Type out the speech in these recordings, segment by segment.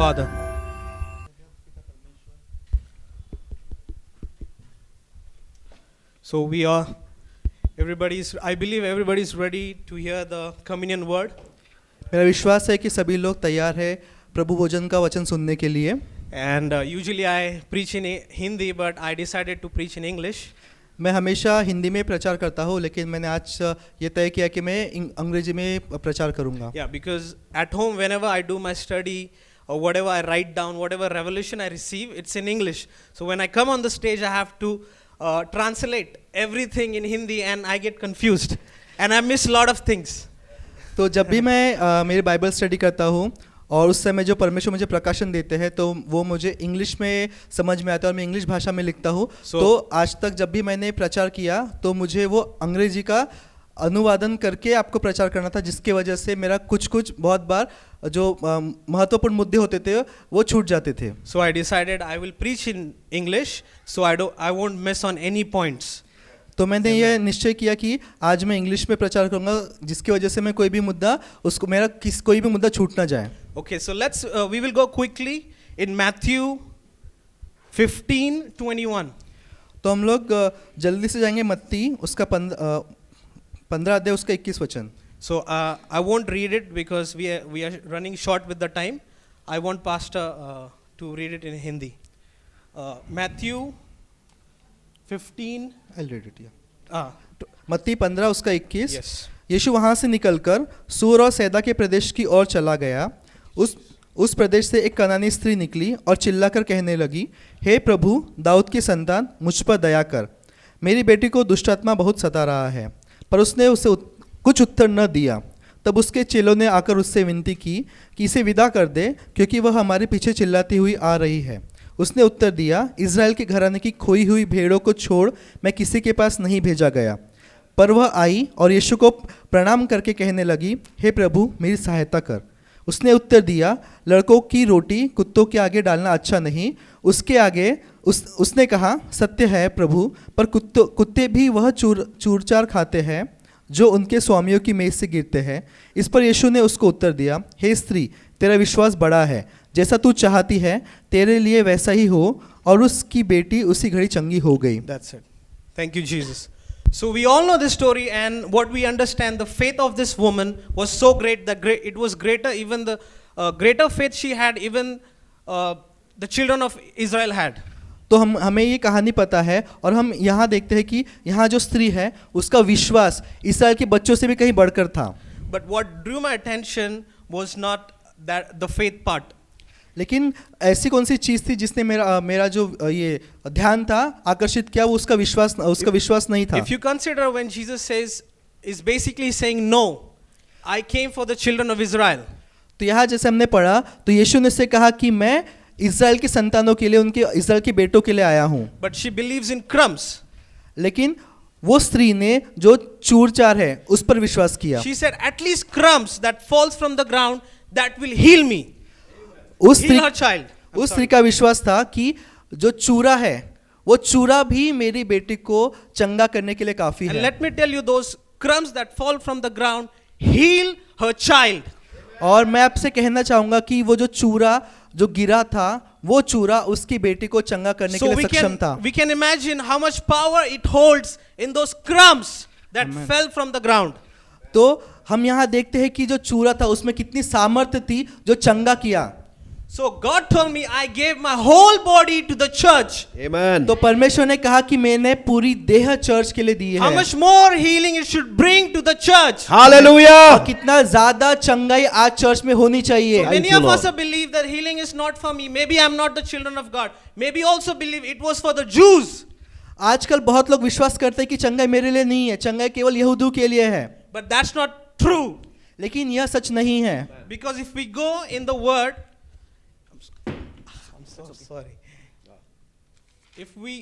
Father. So I believe everybody's ready to hear the communion word. मेरा विश्वास है कि सभी लोग तैयार हैं प्रभु भोजन का वचन सुनने के लिए. And usually I preach in Hindi, but I decided to preach in English. मैं हमेशा हिंदी में प्रचार करता हूँ, लेकिन मैंने आज ये तय किया कि मैं अंग्रेजी में प्रचार करूँगा. Yeah, because at home whenever I do my study or whatever I write down, whatever revelation I receive, it's in English. So when I come on the stage, I have to translate everything in Hindi, and I get confused, and I miss a lot of things. तो जब भी मैं मेरी Bible study करता हूँ और उस समय जो परमेश्वर मुझे प्रकाशन देते हैं तो वो मुझे इंग्लिश में समझ में आता है और मैं इंग्लिश भाषा में लिखता हूँ. तो आज तक जब भी मैंने प्रचार किया तो मुझे वो अंग्रेजी का अनुवादन करके आपको प्रचार करना था, जिसकी वजह से मेरा कुछ बहुत बार जो महत्वपूर्ण मुद्दे होते थे वो छूट जाते थे. So I decided I will preach in English, so I won't miss on any points. तो मैंने ये निश्चय किया कि आज मैं इंग्लिश में प्रचार करूंगा, जिसकी वजह से मैं कोई भी मुद्दा कोई भी मुद्दा छूट ना जाए. Okay, so we will go quickly in Matthew 15:21. तो हम लोग जल्दी से जाएंगे मत्ती उसका 15 अध्याय उसका 21 वचन. So I won't read it because we are running short with the time. I want Pastor to read it in Hindi. Matthew 15. I'll read it, yeah. मत्ती 15 उसका 21. Yes. यीशु वहाँ से निकलकर सूर और सैदा के प्रदेश की ओर चला गया. उस प्रदेश से एक कनानी स्त्री निकली और चिल्लाकर कहने लगी, हे प्रभु, दाऊद की संतान, मुझ पर दया कर. मेरी बेटी को दुष्टात्मा बहुत सता रहा है. पर उसने उसे कुछ उत्तर न दिया. तब उसके चेलों ने आकर उससे विनती की कि इसे विदा कर दे, क्योंकि वह हमारे पीछे चिल्लाती हुई आ रही है. उसने उत्तर दिया, इज़राइल के घराने की खोई हुई भेड़ों को छोड़ मैं किसी के पास नहीं भेजा गया. पर वह आई और यीशु को प्रणाम करके कहने लगी, हे प्रभु, मेरी सहायता कर. उसने उत्तर दिया, लड़कों की रोटी कुत्तों के आगे डालना अच्छा नहीं. उसके आगे उसने कहा, सत्य है प्रभु, पर कुत्ते भी वह चूरचार खाते हैं जो उनके स्वामियों की मेज से गिरते हैं. इस पर यीशु ने उसको उत्तर दिया, हे स्त्री, तेरा विश्वास बड़ा है, जैसा तू चाहती है तेरे लिए वैसा ही हो. और उसकी बेटी उसी घड़ी चंगी हो गई. That's it. Thank you, Jesus. So we all know this story, and what we understand, the faith of this woman was so great that it was greater, even the greater faith she had, even the children of Israel had. तो हमें ये कहानी पता है और हम यहाँ देखते हैं कि यहाँ जो स्त्री है उसका विश्वास इस्राएल के बच्चों से भी कहीं बढ़कर था. But what drew my attention was not that the faith part. लेकिन ऐसी कौन सी चीज़ थी जिसने मेरा जो ये ध्यान था आकर्षित किया, वो उसका विश्वास नहीं था. If you consider when Jesus is basically saying no, I came for the children of Israel. तो यहाँ जैसे हमने पढ़ा तो यीशु ने से कहा कि मैं इज़राइल की संतानों के लिए, उनके इज़राइल के बेटों के लिए आया हूँ. But she believes in crumbs. लेकिन वो स्त्री ने जो चूरचार है उस पर विश्वास किया. She said, at least crumbs that falls from the ground that will heal me. उस स्त्री का विश्वास था कि जो चूरा है वो चूरा भी मेरी बेटी को चंगा करने के लिए काफी है. And let me tell you, those crumbs that fall from the ground heal her child. और मैं आपसे कहना चाहूंगा कि वो जो चूरा जो गिरा था वो चूरा उसकी बेटी को चंगा करने के लिए सक्षम था. We can imagine how much power it holds in those crumbs that Amen. fell from the ground. तो हम यहाँ देखते हैं कि जो चूरा था उसमें कितनी सामर्थ्य थी जो चंगा किया. So God told me I gave my whole body to the church. Amen. तो परमेश्वर ने कहा कि मैंने पूरी देह चर्च के लिए दी है. How much more healing it should bring to the church. Hallelujah. और कितना ज्यादा चंगाई आज चर्च में होनी चाहिए. Many of us believe that healing is not for me. Maybe I'm not the children of God. Maybe also believe it was for the Jews. आजकल बहुत लोग विश्वास करते हैं कि चंगाई मेरे लिए नहीं है, चंगाई केवल यहूदियों के लिए है. But that's not true. लेकिन यह सच नहीं है. Because if we go in the word, I'm so sorry. If we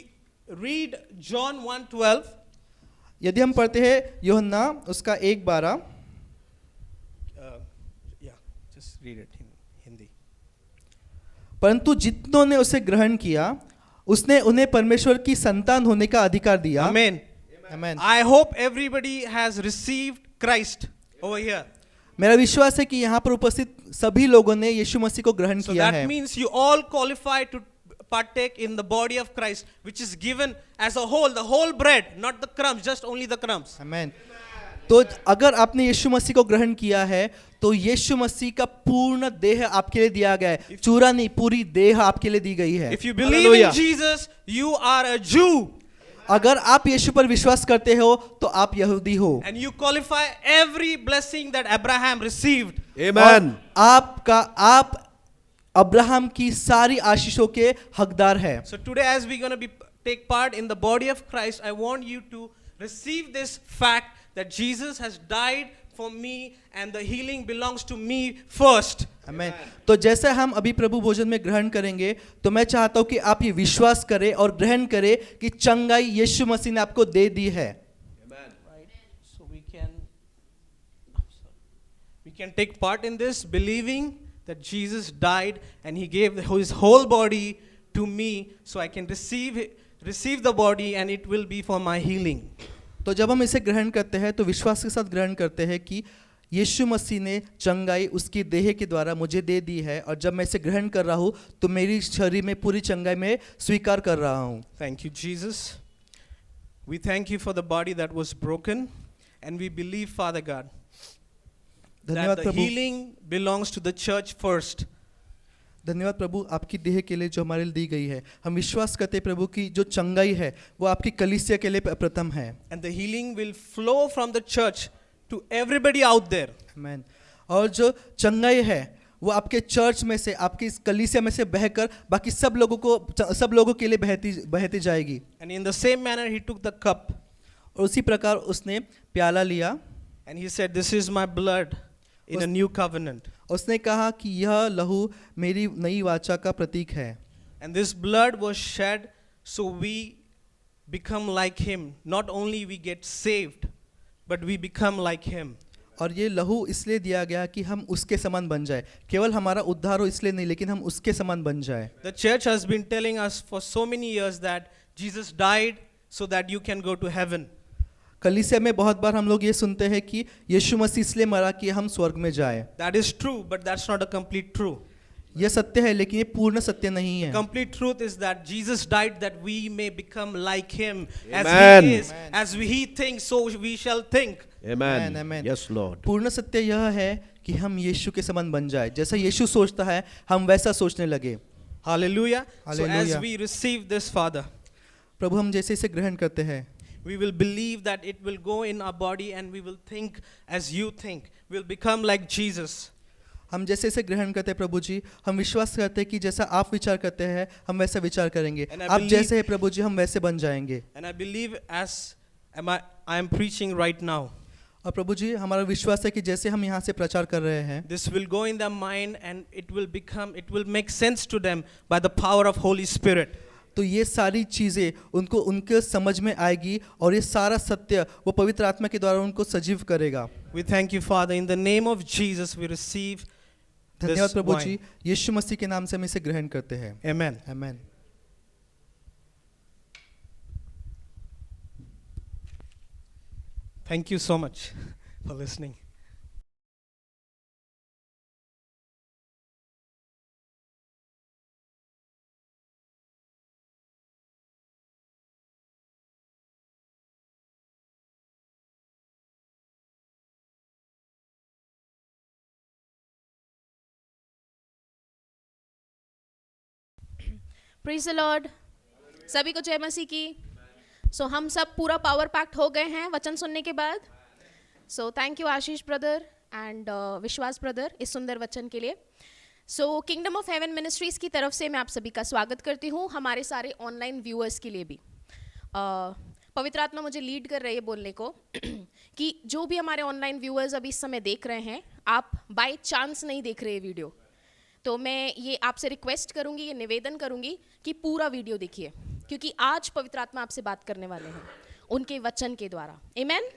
read John 1:12, यदि हम पढ़ते हैं यूहन्ना उसका 1:12, just read it in Hindi. परंतु जितनों ने उसे ग्रहण किया उसने उन्हें परमेश्वर की संतान होने का अधिकार दिया. Amen. Amen. I hope everybody has received Christ over here. मेरा विश्वास है कि यहाँ पर उपस्थित सभी लोगों ने यीशु मसीह को ग्रहण So किया that है। means you all qualify to partake in the body of Christ, which is given as a whole, the whole bread, not the crumbs, just only the crumbs. आमेन। तो अगर आपने यीशु मसीह को ग्रहण किया है तो यीशु मसीह का पूर्ण देह आपके लिए दिया गया है, चूरा नहीं, पूरी देह आपके लिए दी गई है। If you believe Hallelujah. in Jesus, you are a Jew अगर आप यीशु पर विश्वास करते हो तो आप यहूदी हो and you qualify every blessing that Abraham received. Amen. आप अब्राहम की सारी आशीषों के हकदार है। So today, as we're going to take part in the body of Christ, I want you to receive this fact that Jesus has died for me and the healing belongs to me first. आमेन। तो जैसे हम अभी प्रभु भोजन में ग्रहण करेंगे तो मैं चाहता हूं कि आप ये विश्वास करें और ग्रहण करें कि चंगाई यीशु मसीह ने आपको दे दी है। Right? So we can take part in this, believing that Jesus died and he gave his whole body to me, so I can receive the body and it will be for my healing. तो जब हम इसे ग्रहण करते हैं तो विश्वास के साथ ग्रहण करते हैं कि यीशु मसीह ने चंगाई उसकी देह के द्वारा मुझे दे दी है, और जब मैं इसे ग्रहण कर रहा हूँ तो मेरी शरीर में पूरी चंगाई में स्वीकार कर रहा हूँ। Thank you, Jesus. We thank you for the body that was broken, and we believe, Father God, धन्यवाद that the Prabhu. healing belongs to the church first. धन्यवाद प्रभु आपकी देह के लिए जो हमारे लिए दी गई है। हम विश्वास करते हैं प्रभु की जो चंगाई है वो आपकी कलीसिया के लिए प्रथम है। And the healing will flow from the church to everybody out there. आमीन। और जो चंगाई है वो आपके चर्च में से, आपकी इस कलीसिया में से बहकर बाकी सब लोगों के लिए बहती जाएगी। And in the same manner, he took the cup और उसी प्रकार उसने प्याला लिया and he said, "This is my blood in a new covenant." उसने कहा कि यह लहू मेरी नई वाचा का प्रतीक है। And this blood was shed so we become like him. Not only we get saved, but we become like him. और ये लहू इसलिए दिया गया कि हम उसके समान बन जाए, केवल हमारा उद्धार हो इसलिए नहीं, लेकिन हम उसके समान बन जाए। The church has been telling us for so many years that Jesus died so that you can go to heaven. कलीसिया में बहुत बार हम लोग ये सुनते हैं कि यीशु मसीह इसलिए मरा कि हम स्वर्ग में जाए। That is true, but that's not a complete truth. यह सत्य है लेकिन ये पूर्ण सत्य नहीं है। Complete truth is that Jesus died that we may become like him. As Amen. he is, as he thinks, so we shall think. Amen. Amen, amen. Yes, Lord. पूर्ण सत्य यह है कि हम यीशु के समान बन जाए, जैसा यीशु सोचता है हम वैसा सोचने लगे। Hallelujah. So as Hallelujah. we receive this, Father, प्रभु हम जैसे इसे ग्रहण करते हैं we will believe that it will go in our body and we will think as you think. We'll become like Jesus. हम जैसे इसे ग्रहण करते हैं प्रभु जी, हम विश्वास करते हैं कि जैसा आप विचार करते हैं हम वैसा विचार करेंगे। And I आप believe- जैसे हैं प्रभु जी हम वैसे बन जाएंगे। And I believe as I am preaching right now, और प्रभु जी हमारा विश्वास है कि जैसे हम यहाँ से प्रचार कर रहे हैं this will go in their mind and it will make sense to them by the power of Holy Spirit. तो ये सारी चीज़ें उनके समझ में आएगी और ये सारा सत्य वो पवित्र आत्मा के द्वारा उनको सजीव करेगा। We thank you, Father. In the name of Jesus, we receive धन्यवाद this प्रभु wine. जी, यीशु मसीह के नाम से हम इसे ग्रहण करते हैं। Amen. आमीन। Thank you so much for listening. Praise the Lord. सभी को जय मसीह की। सो हम सब पूरा पावर पैक्ट हो गए हैं वचन सुनने के बाद। So thank you Ashish brother and विश्वास ब्रदर इस सुंदर वचन के लिए। सो किंगडम ऑफ हेवन मिनिस्ट्रीज़ की तरफ से मैं आप सभी का स्वागत करती हूँ, हमारे सारे ऑनलाइन व्यूअर्स के लिए भी। पवित्र आत्मा मुझे लीड कर रही है बोलने को कि जो भी हमारे ऑनलाइन व्यूअर्स अभी इस समय देख रहे हैं, आप बाय चांस नहीं देख रहे वीडियो, तो मैं ये आपसे रिक्वेस्ट करूंगी, ये निवेदन करूंगी कि पूरा वीडियो देखिए, क्योंकि आज पवित्र आत्मा आपसे बात करने वाले हैं उनके वचन के द्वारा। आमेन।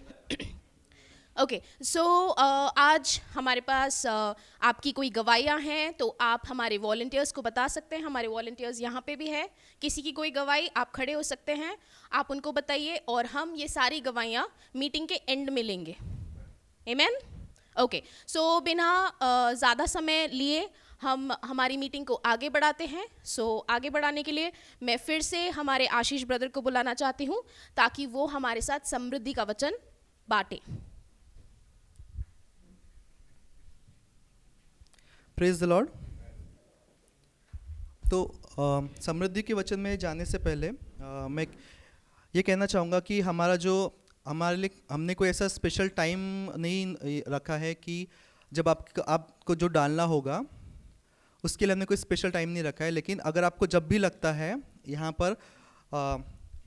ओके, सो आज हमारे पास आपकी कोई गवाहियाँ हैं तो आप हमारे वॉलंटियर्स को बता सकते हैं। हमारे वॉलंटियर्स यहाँ पे भी है। किसी की कोई गवाही, आप खड़े हो सकते हैं, आप उनको बताइए और हम ये सारी गवाहियाँ मीटिंग के एंड में लेंगे। आमेन। ओके, सो बिना ज़्यादा समय लिए हम हमारी मीटिंग को आगे बढ़ाते हैं. सो आगे बढ़ाने के लिए मैं फिर से हमारे आशीष ब्रदर को बुलाना चाहती हूँ ताकि वो हमारे साथ समृद्धि का वचन बांटे. Praise the Lord. तो समृद्धि के वचन में जाने से पहले मैं ये कहना चाहूँगा कि हमारे लिए हमने कोई ऐसा स्पेशल टाइम नहीं रखा है कि जब आपको जो डालना होगा उसके लिए हमने कोई स्पेशल टाइम नहीं रखा है. लेकिन अगर आपको जब भी लगता है, यहाँ पर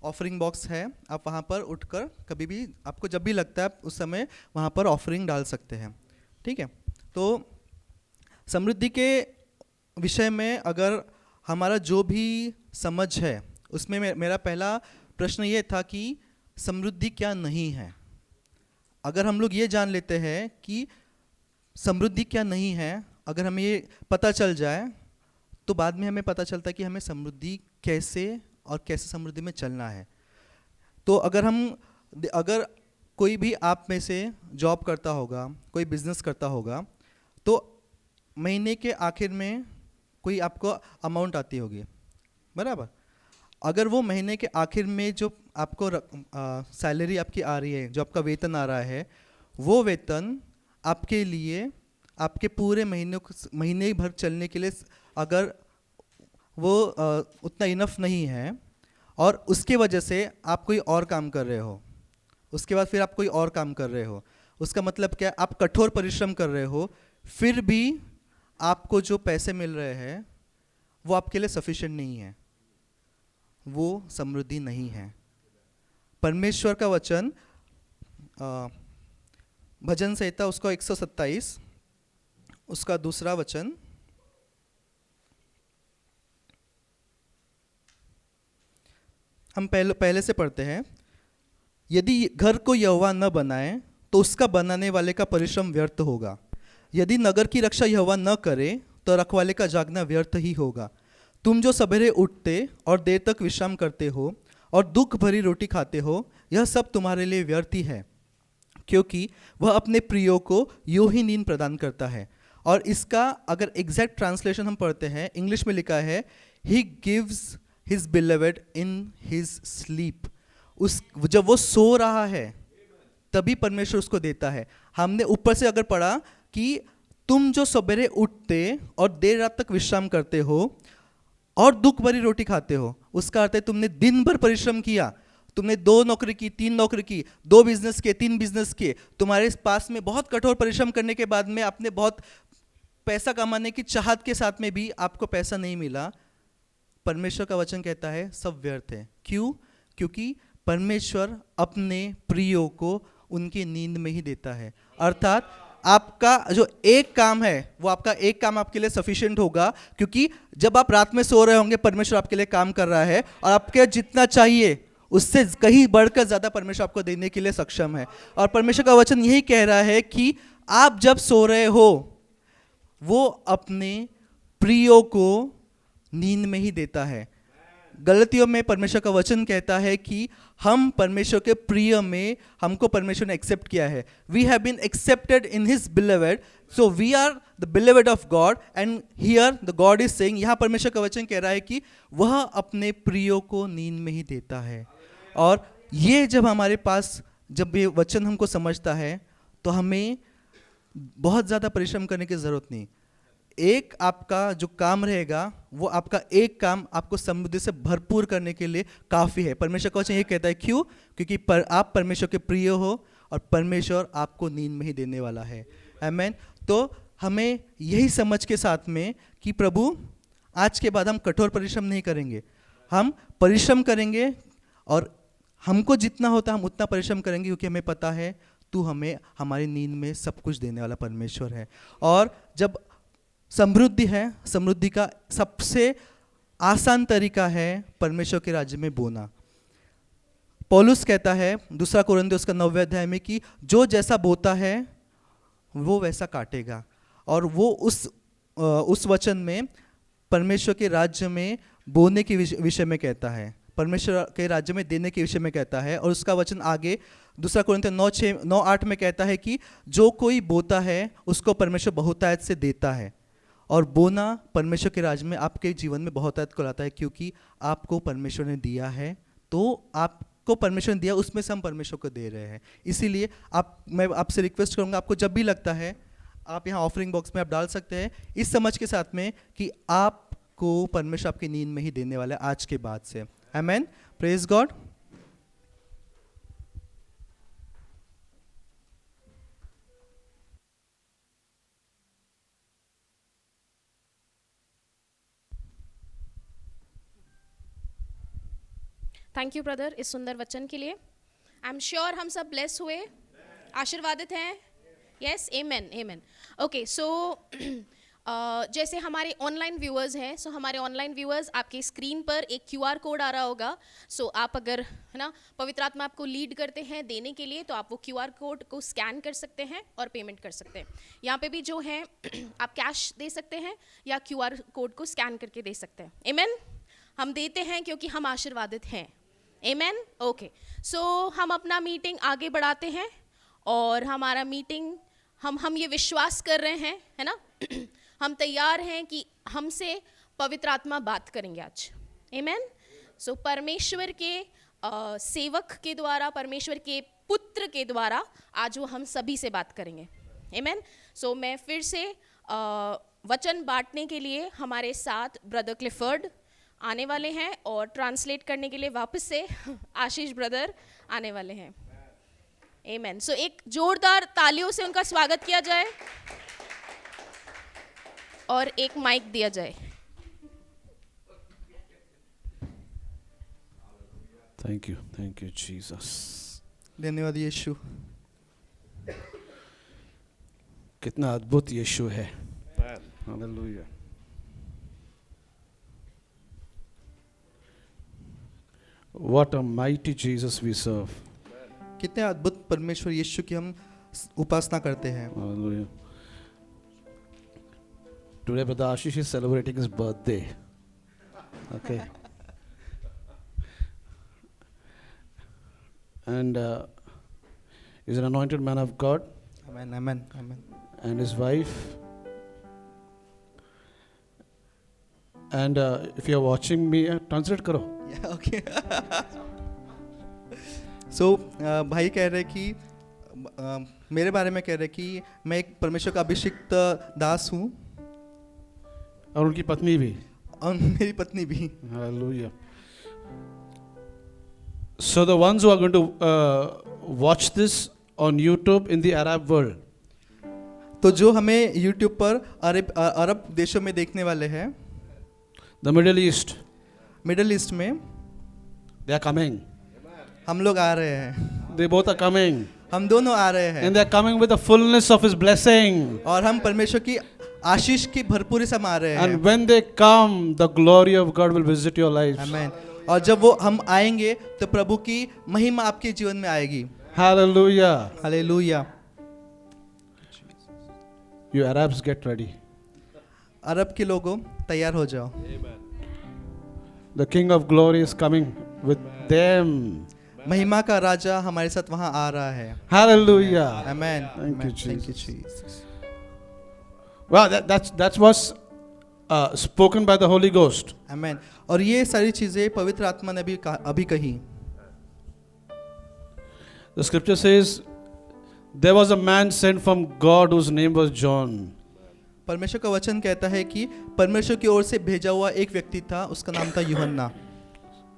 ऑफरिंग बॉक्स है, आप वहाँ पर उठकर कभी भी आपको जब भी लगता है आप उस समय वहाँ पर ऑफरिंग डाल सकते हैं. ठीक है. तो समृद्धि के विषय में अगर हमारा जो भी समझ है उसमें मेरा पहला प्रश्न ये था कि समृद्धि क्या नहीं है. अगर हम लोग ये जान लेते हैं कि समृद्धि क्या नहीं है, अगर हमें ये पता चल जाए तो बाद में हमें पता चलता है कि हमें समृद्धि कैसे समृद्धि में चलना है. तो अगर कोई भी आप में से जॉब करता होगा, कोई बिजनेस करता होगा, तो महीने के आखिर में कोई आपको अमाउंट आती होगी, बराबर. अगर वो महीने के आखिर में जो आपको सैलरी आपकी आ रही है, जो आपका वेतन आ रहा है, वो वेतन आपके लिए आपके पूरे महीने भर चलने के लिए अगर वो उतना इनफ नहीं है और उसके वजह से आप कोई और काम कर रहे हो, उसके बाद फिर आप कोई और काम कर रहे हो, उसका मतलब क्या, आप कठोर परिश्रम कर रहे हो, फिर भी आपको जो पैसे मिल रहे हैं वो आपके लिए सफिशिएंट नहीं है, वो समृद्धि नहीं है. परमेश्वर का वचन भजन संहिता उसका 127 उसका दूसरा वचन, हम पहले से पढ़ते हैं. यदि घर को यहोवा न बनाए तो उसका बनाने वाले का परिश्रम व्यर्थ होगा. यदि नगर की रक्षा यहोवा न करे तो रखवाले का जागना व्यर्थ ही होगा. तुम जो सवेरे उठते और देर तक विश्राम करते हो और दुख भरी रोटी खाते हो, यह सब तुम्हारे लिए व्यर्थ ही है, क्योंकि वह अपने प्रियो को यूं ही नींद प्रदान करता है. और इसका अगर एग्जैक्ट ट्रांसलेशन हम पढ़ते हैं, इंग्लिश में लिखा है, he gives his beloved in his sleep. जब वो सो रहा है तभी परमेश्वर उसको देता है. हमने ऊपर से अगर पढ़ा कि तुम जो सवेरे उठते और देर रात तक विश्राम करते हो और दुख भरी रोटी खाते हो, उसका अर्थ है तुमने दिन भर परिश्रम किया, तुमने 2 नौकरी की, 3 नौकरी की, 2 बिजनेस किए, 3 बिजनेस किए, तुम्हारे पास में बहुत कठोर परिश्रम करने के बाद में आपने बहुत पैसा कमाने की चाहत के साथ में भी आपको पैसा नहीं मिला. परमेश्वर का वचन कहता है सब व्यर्थ है. क्यों? क्योंकि परमेश्वर अपने प्रियो को उनकी नींद में ही देता है. अर्थात आपका जो एक काम है वो आपका एक काम आपके लिए सफिशिएंट होगा, क्योंकि जब आप रात में सो रहे होंगे परमेश्वर आपके लिए काम कर रहा है और आपके जितना चाहिए उससे कहीं बढ़कर ज़्यादा परमेश्वर आपको देने के लिए सक्षम है. और परमेश्वर का वचन यही कह रहा है कि आप जब सो रहे हो वो अपने प्रियो को नींद में ही देता है. गलतियों में परमेश्वर का वचन कहता है कि हम परमेश्वर के प्रिय में, हमको परमेश्वर ने एक्सेप्ट किया है. We have been accepted in his beloved, so we are the beloved of God. And here the God is saying, यहाँ परमेश्वर का वचन कह रहा है कि वह अपने प्रियो को नींद में ही देता है. और ये जब हमारे पास, जब ये वचन हमको समझता है तो हमें बहुत ज़्यादा परिश्रम करने की ज़रूरत नहीं. एक आपका जो काम रहेगा वो आपका एक काम आपको समृद्धि से भरपूर करने के लिए काफ़ी है. परमेश्वर का वचन ये कहता है. क्यों? क्योंकि आप परमेश्वर के प्रिय हो और परमेश्वर आपको नींद में ही देने वाला है. आमीन. तो हमें यही समझ के साथ में कि प्रभु आज के बाद हम कठोर परिश्रम नहीं करेंगे, हम परिश्रम करेंगे और हमको जितना होता है हम उतना परिश्रम करेंगे, क्योंकि हमें पता है तू हमें हमारी नींद में सब कुछ देने वाला परमेश्वर है. और जब समृद्धि है, समृद्धि का सबसे आसान तरीका है परमेश्वर के राज्य में बोना. पौलुस कहता है 2 कोरिन्थियों उसका 9वें अध्याय में कि जो जैसा बोता है वो वैसा काटेगा. और वो उस वचन में परमेश्वर के राज्य में बोने के विषय में कहता है. परमेश्वर के राज्य में देने के विषय में कहता है, और उसका वचन आगे 2 कोरिन्थियों 9:8 में कहता है कि जो कोई बोता है उसको परमेश्वर बहुतायत से देता है। और बोना परमेश्वर के राज्य में आपके जीवन में बहुतायत को लाता है, क्योंकि आपको परमेश्वर ने दिया है, तो आपको परमेश्वर ने दिया, उसमें से हम परमेश्वर को दे रहे हैं। इसीलिए मैं आपसे रिक्वेस्ट करूंगा, आपको जब भी लगता है आप यहाँ ऑफरिंग बॉक्स में आप डाल सकते हैं, इस समझ के साथ में कि आपको परमेश्वर आपकी नींद में ही देने वाला है आज के बाद से। Amen, praise God. Thank you brother इस सुंदर वचन के लिए। आई एम श्योर हम सब ब्लेस हुए, आशीर्वादित हैं। यस, आमेन आमेन। ओके, सो जैसे हमारे ऑनलाइन व्यूअर्स हैं, सो हमारे ऑनलाइन व्यूअर्स, आपके स्क्रीन पर एक QR कोड आ रहा होगा। सो आप अगर है ना पवित्र आत्मा आपको लीड करते हैं देने के लिए, तो आप वो QR कोड को स्कैन कर सकते हैं और पेमेंट कर सकते हैं। यहाँ पे भी जो है आप कैश दे सकते हैं या QR कोड को स्कैन करके दे सकते हैं। आमेन। हम देते हैं क्योंकि हम आशीर्वादित हैं। आमेन। ओके, सो हम अपना मीटिंग आगे बढ़ाते हैं, और हमारा मीटिंग हम ये विश्वास कर रहे हैं, है ना हम तैयार हैं कि हमसे पवित्र आत्मा बात करेंगे आज। आमेन। सो परमेश्वर के सेवक के द्वारा, परमेश्वर के पुत्र के द्वारा आज वो हम सभी से बात करेंगे। आमेन। सो मैं फिर से वचन बांटने के लिए हमारे साथ ब्रदर क्लिफर्ड आने वाले हैं, और ट्रांसलेट करने के लिए वापस से आशीष ब्रदर आने वाले हैं। आमेन। सो एक जोरदार तालियों से उनका स्वागत किया जाए और एक माइक दिया जाए। Thank you Jesus. धन्यवाद यीशु। कितना अद्भुत यीशु है। Hallelujah. What a mighty Jesus we serve. कितने अद्भुत परमेश्वर यीशु की हम उपासना करते हैं। Hallelujah. Today Brother Ashish is celebrating his birthday. Okay. And he's an anointed man of God. Amen amen amen. And his wife. And if you are watching me, translate करो. Okay. सो भाई कह रहे कि मेरे बारे में कह रहे कि मैं एक परमेश्वर का अभिषिक्त दास हूँ, और उनकी पत्नी भी, और मेरी पत्नी भी। Hallelujah. So the ones who are going to watch this on YouTube in the Arab world, तो जो हमें YouTube पर अरब देशों में देखने वाले हैं, the Middle East, middle east में, they are coming. हम लोग आ रहे हैं, They both are coming. हम दोनों आ रहे हैं, And they are coming with the fullness of His blessing. और हम परमेश्वर की आशीष की भरपूरी से हम आ रहे हैं। And when they come, the glory of God will visit your lives. आमेन। और जब वो हम आएंगे तो प्रभु की महिमा आपके जीवन में आएगी। Hallelujah. Hallelujah. You Arabs get ready. अरब के लोगों तैयार हो जाओ। The King of Glory is coming with them. महिमा का राजा हमारे साथ वहाँ आ रहा है। Hallelujah. Amen. Thank you, thank you Jesus. Jesus. Wow, that was spoken by the Holy Ghost. आमेन। और ये सारी चीजें पवित्र आत्मा ने अभी कही। The scripture says, there was a man sent from God whose name was John. परमेश्वर का वचन कहता है कि परमेश्वर की ओर से भेजा हुआ एक व्यक्ति था, उसका नाम था यूहन्ना।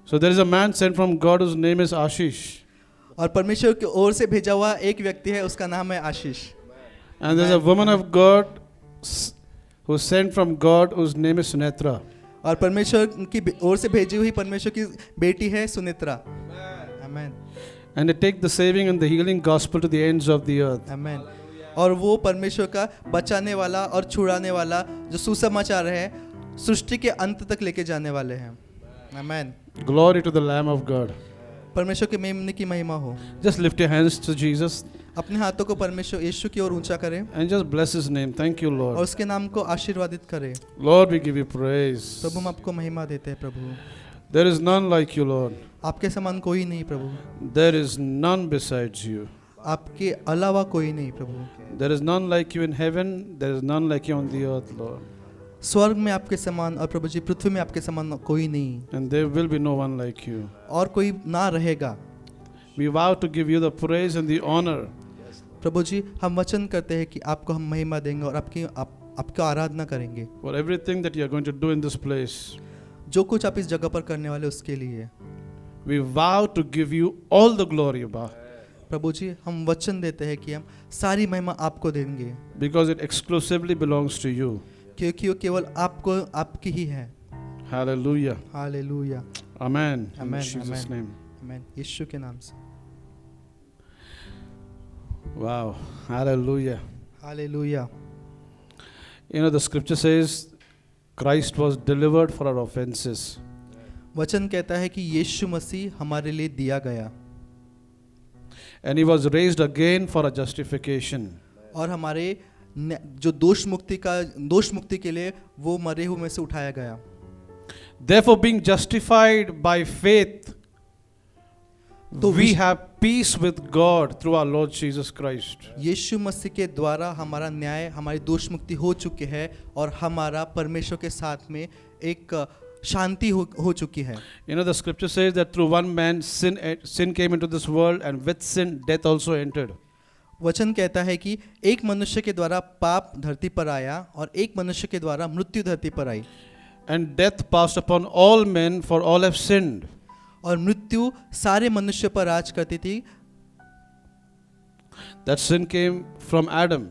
So there is a man sent from God whose name is Ashish. और परमेश्वर की ओर से भेजा हुआ एक व्यक्ति है, उसका नाम है आशीष। And there's a woman of God who's sent from God whose name is Sunetra. और परमेश्वर की ओर से भेजी हुई परमेश्वर की बेटी है सुनेत्रा। आमेन। And they take the saving and the healing gospel to the ends of the earth. आमेन। और वो परमेश्वर का बचाने वाला और छुड़ाने वाला जो सुसमाचार है सृष्टि के अंत तक लेके जाने वाले हैं। आमेन। Glory to the Lamb of God. परमेश्वर के मेमने की महिमा हो। Just lift your hands to Jesus अपने हाथों को परमेश्वर यीशु की ओर ऊंचा करें and just bless His name. Thank you, और Lord. उसके नाम को आशीर्वादित करें। Lord, we give you praise. प्रभु हम आपको महिमा देते हैं प्रभु। There is none like you, Lord. आपके समान कोई नहीं प्रभु, There is none besides you. आपके अलावा कोई नहीं प्रभु। There is none like you in heaven. There is none like you on the earth, Lord. स्वर्ग में आपके समान और प्रभु जी पृथ्वी में आपके समान कोई नहीं, And there will be no one like you. और कोई ना रहेगा। We vow to give you the praise and the honor. प्रभु जी हम वचन करते हैं कि आपको हम महिमा देंगे और आपकी आराधना करेंगे। For everything that you are going to do in this place, जो कुछ आप इस जगह पर करने वाले उसके लिए we vow to give you all the glory, Abba, प्रभु जी हम वचन देते हैं कि हम सारी महिमा आपको देंगे, because it exclusively belongs to you. क्योंकि वो केवल आपको आपकी ही है। Hallelujah. Hallelujah, Amen. In Amen, Jesus' amen. name. आमीन, यीशु के नाम से। Wow. Hallelujah. Hallelujah. You know, the scripture says Christ was delivered for our offenses. वचन कहता है कि यीशु मसीह हमारे लिए दिया गया And he was raised again for a justification. और हमारे जो दोष मुक्ति के लिए वो मरे हुए में से उठाया गया। Therefore, being justified by faith, तो we have peace with God through our Lord Jesus Christ. यीशु मसीह के द्वारा हमारा न्याय, हमारी दोष मुक्ति हो चुकी है और हमारा परमेश्वर के साथ में एक शांति हो चुकी है। You know, the scripture says that through one man sin came into this world, and with sin death also entered. वचन कहता है कि एक मनुष्य के द्वारा पाप धरती पर आया और एक मनुष्य के द्वारा मृत्यु धरती पर आई। And death passed upon all men, for all have sinned. और मृत्यु सारे मनुष्य पर राज करती थी। That sin came from Adam.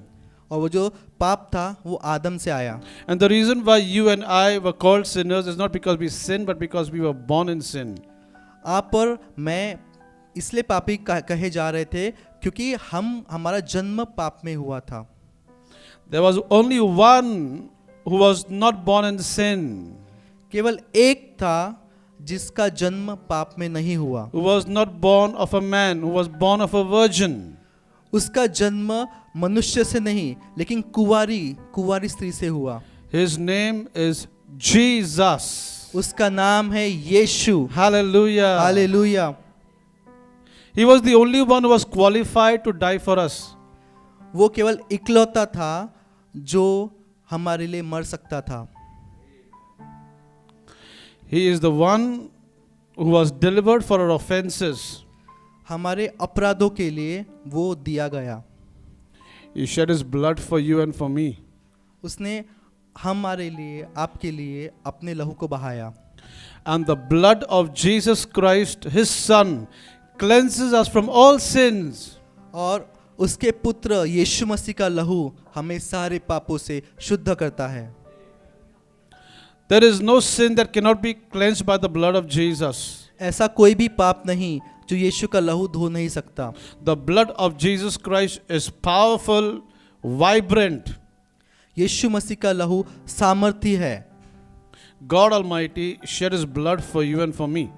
और वो जो पाप था वो आदम से आया। And the reason why you and I were called sinners is not because we sinned, but because we were born in sin. आप और मैं इसलिए पापी कहे जा रहे थे क्योंकि हमारा जन्म पाप में हुआ था। There was only one who was not born in sin, केवल एक था जिसका जन्म पाप में नहीं हुआ। who was not born of a man, who was born of a virgin. उसका जन्म मनुष्य से नहीं लेकिन कुंवारी स्त्री से हुआ। His name is Jesus. उसका नाम है यीशु। Hallelujah. Hallelujah. He was the only one who was qualified to die for us. वो केवल इकलौता था जो हमारे लिए मर सकता था। He is the one who was delivered for our offenses. हमारे अपराधों के लिए वो दिया गया। He shed his blood for you and for me. उसने हमारे लिए, आपके लिए अपने लहू को बहाया। And the blood of Jesus Christ, his son, cleanses us from all sins. और उसके पुत्र यीशु मसीह का लहू हमें सारे पापों से शुद्ध करता है। There is no sin that cannot be cleansed by the blood of Jesus. ऐसा कोई भी पाप नहीं जो यीशु का लहू धो नहीं सकता। The blood of Jesus Christ is powerful, vibrant. यीशु मसीह का लहू सामर्थी है। God Almighty shed his blood for you and for me.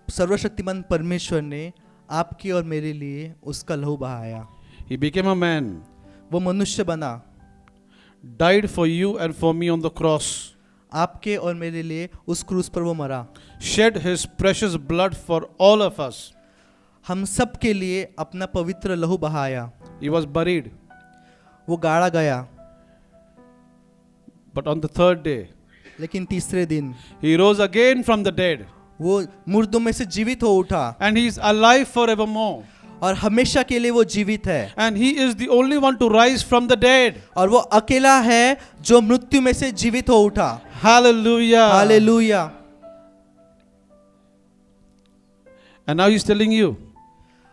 सर्वशक्तिमान परमेश्वर ने आपके और मेरे लिए उसका लहू बहाया। He became a man, वो मनुष्य बना, died for you and for me on the cross, आपके और मेरे लिए उस क्रूस पर वो मरा, shed his precious blood for all of us. हम सब के लिए अपना पवित्र लहू बहाया। He was buried, वो गाड़ा गया, but on the third day, लेकिन तीसरे दिन he rose again from the dead, वो मुर्दों में से जीवित हो उठा and he is alive forevermore. और हमेशा के लिए वो जीवित है। And he is the only one to rise from the dead. और वो अकेला है जो मृत्यु में से जीवित हो उठा। Hallelujah. Hallelujah. And now he's telling you,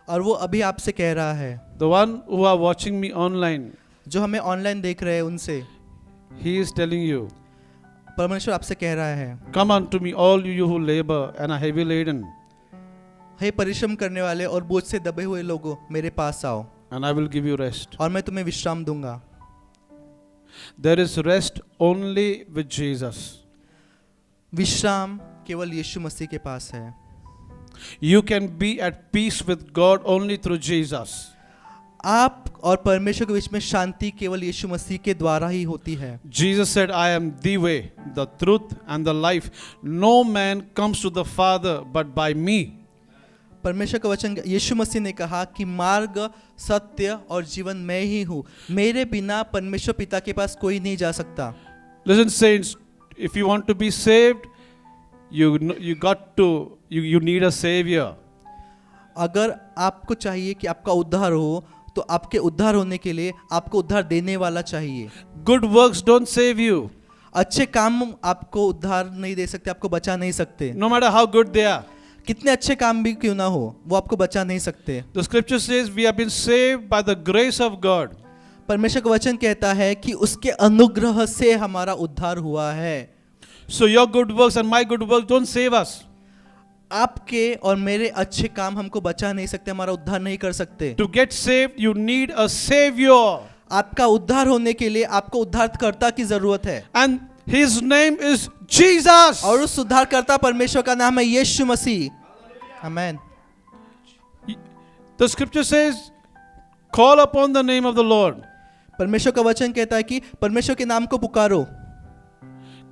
और वो अभी आपसे कह रहा है, the one who are watching me online, जो हमें ऑनलाइन देख रहे हैं उनसे, he is telling you, परमेश्वर आपसे कह रहा है, come unto me all you who labor and are heavy laden, हे परिश्रम करने वाले और बोझ से दबे हुए लोगों, मेरे पास आओ and I will give you rest. और मैं तुम्हें विश्राम दूंगा। There is rest only with Jesus. विश्राम केवल यीशु मसीह के पास है। You can be at peace with God only through Jesus. आप और परमेश्वर के बीच में शांति केवल यीशु मसीह के द्वारा ही होती है। Jesus said, I am the way, the truth and the life. No man comes to the Father but by me. परमेश्वर का वचन यीशु मसीह ने कहा कि मार्ग, सत्य और जीवन मैं ही हूँ, मेरे बिना परमेश्वर पिता के पास कोई नहीं जा सकता। Listen, saints, if you want to be saved, you need a savior. अगर आपको चाहिए कि आपका उद्धार हो, तो आपके उद्धार होने के लिए आपको उद्धार देने वाला चाहिए। Good works don't save you, अच्छे काम आपको उद्धार नहीं दे सकते, आपको बचा नहीं सकते। no matter how good they are. कितने अच्छे काम भी क्यों ना हो, वो आपको बचा नहीं सकते। The scripture says we have been saved by the grace of God. परमेश्वर का वचन कहता है कि उसके अनुग्रह से हमारा उद्धार हुआ है। So your good works and my good works don't save us. आपके और मेरे अच्छे काम हमको बचा नहीं सकते, हमारा उद्धार नहीं कर सकते। To get saved, you need a savior. आपका उद्धार होने के लिए आपको उद्धारकर्ता की जरूरत है, And his name is Jesus. और उस उद्धारकर्ता परमेश्वर का नाम है यीशु मसीह। आमीन। The scripture says, call upon the name of the Lord. परमेश्वर का वचन कहता है कि परमेश्वर के नाम को पुकारो,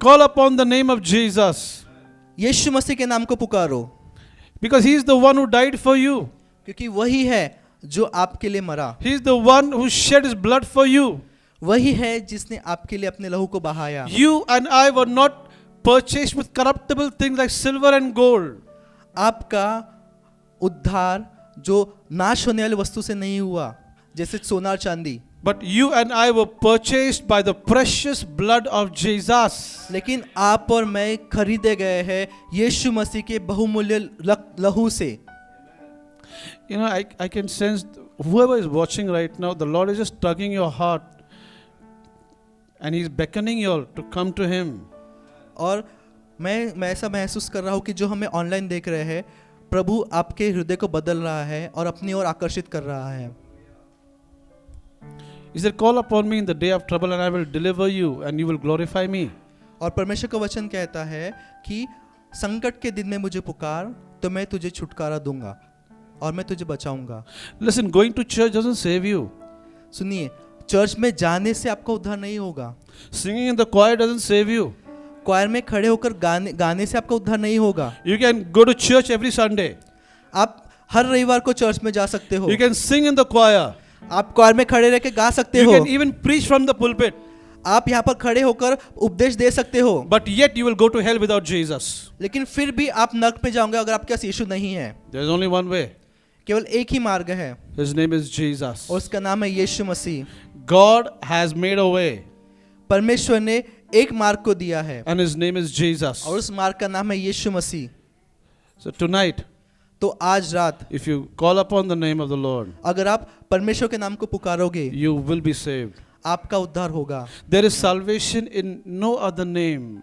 Call upon the name of Jesus. यीशु मसीह के नाम को पुकारो, Because he is the one who died for you. क्योंकि वही है जो आपके लिए मरा, He is the one who shed his blood for you. वही है जिसने आपके लिए अपने लहू को बहाया। You and I were not purchased with corruptible things like silver and gold. आपका उद्धार जो नाश होने वाली वस्तु से नहीं हुआ, जैसे सोना और चांदी, But you and I were purchased by the precious blood of Jesus. लेकिन आप और मैं खरीदे गए हैं यीशु मसीह के बहुमूल्य लहू से। You know, I can sense whoever is watching right now, the Lord is just tugging your heart and He's beckoning you all to come to Him. और मैं ऐसा महसूस कर रहा हूँ कि जो हमें ऑनलाइन देख रहे हैं, प्रभु आपके हृदय को बदल रहा है और अपनी ओर आकर्षित कर रहा है। He said, call upon me in the day of trouble and I will deliver you and you will glorify me. और परमेश्वर का वचन कहता है कि संकट के दिन में मुझे पुकार तो मैं तुझे छुटकारा दूंगा और मैं तुझे बचाऊंगा। Listen, going to church doesn't save you. सुनिए, चर्च में जाने से आपका उद्धार नहीं होगा, Singing in the choir doesn't save you. क्वायर में खड़े होकर गाने से आपका उद्धार नहीं होगा। You can go to church every Sunday. आप हर रविवार को चर्च में जा सकते हो, You can sing in the choir. आप क्वायर में खड़े रह के गा सकते You हो, can even preach from the pulpit. आप यहाँ पर खड़े होकर उपदेश दे सकते हो, But yet you will go to hell without Jesus. लेकिन फिर भी आप नरक में जाओगे अगर आपके पास यीशु नहीं है। There's only one way. केवल एक ही मार्ग है, His name is Jesus. और उसका नाम है यीशु मसीह। God has made a way परमेश्वर ने एक मार्ग को दिया है and His name is Jesus. और उस मार्ग का नाम है यीशु मसीह। So tonight, तो आज रात if you call upon the name of the Lord, अगर आप परमेश्वर के नाम को पुकारोगे, you will be saved. आपका उद्धार होगा। There is salvation in no other name.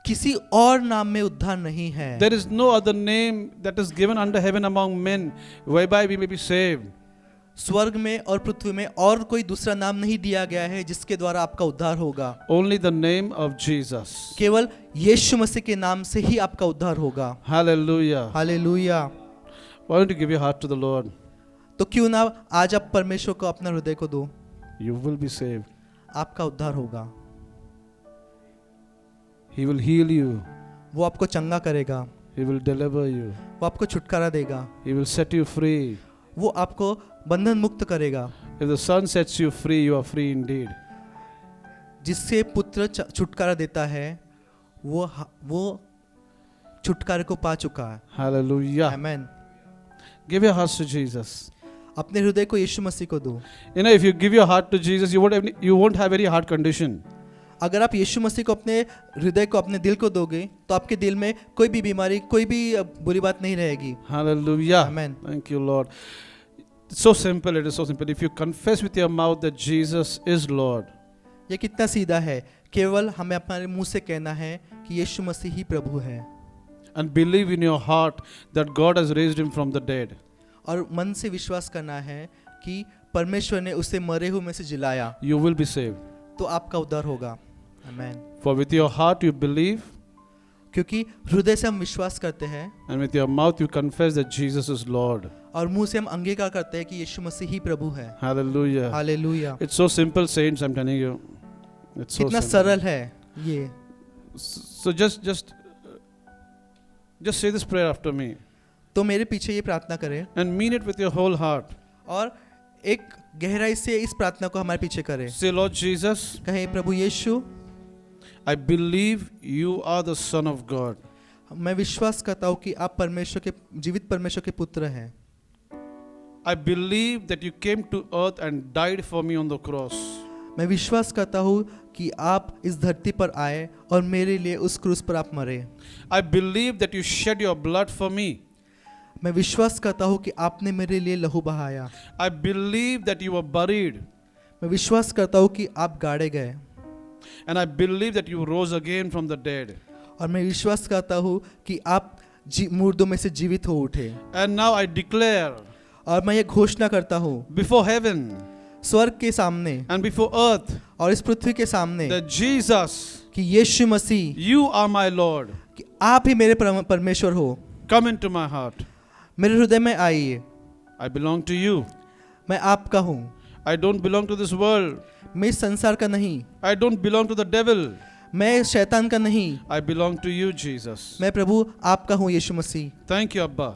किसी और नाम में उद्धार नहीं है। There is no other name that is given under heaven among men whereby we may be saved. स्वर्ग में और पृथ्वी में और कोई दूसरा नाम नहीं दिया गया है जिसके द्वारा आपका उद्धार होगा। Only the name of Jesus. केवल यीशु मसीह के नाम से ही आपका उद्धार होगा। Hallelujah. Hallelujah. Why don't you give your heart to the Lord? तो क्यों ना आज आप परमेश्वर को अपना हृदय को दो, You will be saved. आपका उद्धार होगा। He will heal you. वो आपको चंगा करेगा, He will deliver you. वो आपको छुटकारा देगा, He will set you free. वो आपको बंधन मुक्त करेगा। If the Son sets you free, you are free indeed. जिससे पुत्र छुटकारा देता है वो छुटकारे को पा चुका है। Hallelujah. Amen. Give your hearts to Jesus. अपने हृदय को यीशु मसीह को दो। You know, if you give your heart to Jesus, you won't have any heart condition. अगर आप यीशु मसीह को अपने हृदय को अपने दिल को दोगे तो आपके दिल में कोई भी बीमारी, कोई भी बुरी बात नहीं रहेगी। Hallelujah. Amen. Thank you, Lord. It's so simple. It is so simple. If you confess with your mouth that Jesus is Lord, ये कितना सीधा है, केवल हमें अपने मुंह से कहना है कि यीशु मसीह ही प्रभु है, and believe in your heart that God has raised him from the dead, और मन से विश्वास करना है कि परमेश्वर ने उसे मरे हुए में से जिलाया, you will be saved. तो आपका उद्धार होगा। आमेन। For with your heart you believe, क्योंकि हृदय से हम विश्वास करते हैं and with your mouth you confess that Jesus is Lord. और मुंह से हम अंगीकार करते हैं कि यीशु मसीह ही प्रभु है। Hallelujah. Hallelujah. It's so simple, saints, I'm telling you. It's so कितना simple. सरल है ये। So just say this prayer after me तो मेरे पीछे ये प्रार्थना करें and mean it with your whole heart. और एक गहराई से इस प्रार्थना को हमारे पीछे करें। Say, Lord Jesus, कहें, प्रभु यीशु, I believe you are the Son of God. मैं विश्वास करता हूँ कि आप परमेश्वर के जीवित परमेश्वर के पुत्र हैं। I believe that you came to earth and died for me on the cross. मैं विश्वास करता हूँ कि आप इस धरती पर आए और मेरे लिए उस क्रूस पर आप मरे। I believe that you shed your blood for me. मैं विश्वास करता हूँ कि आपने मेरे लिए लहू बहाया। I believe that you were buried. मैं विश्वास करता हूँ कि आप गाड़े गए And I believe that you rose again from the dead. और मैं विश्वास करता हूँ कि आप मुर्दों में से जीवित हो उठे। And now I declare और मैं ये घोषणा करता हूँ before heaven स्वर्ग के सामने and before earth और इस पृथ्वी के सामने that Jesus, कि यीशु मसीह, you are my Lord. कि आप ही मेरे परमेश्वर हो। Come into my heart. मेरे हृदय में आइए। I belong to you. मैं आपका हूँ। I don't belong to this world. मैं इस संसार का नहीं। I don't belong to the devil. मैं शैतान का नहीं। I belong to you, Jesus. मैं प्रभु आपका हूँ यीशु मसीह। Thank you, Abba.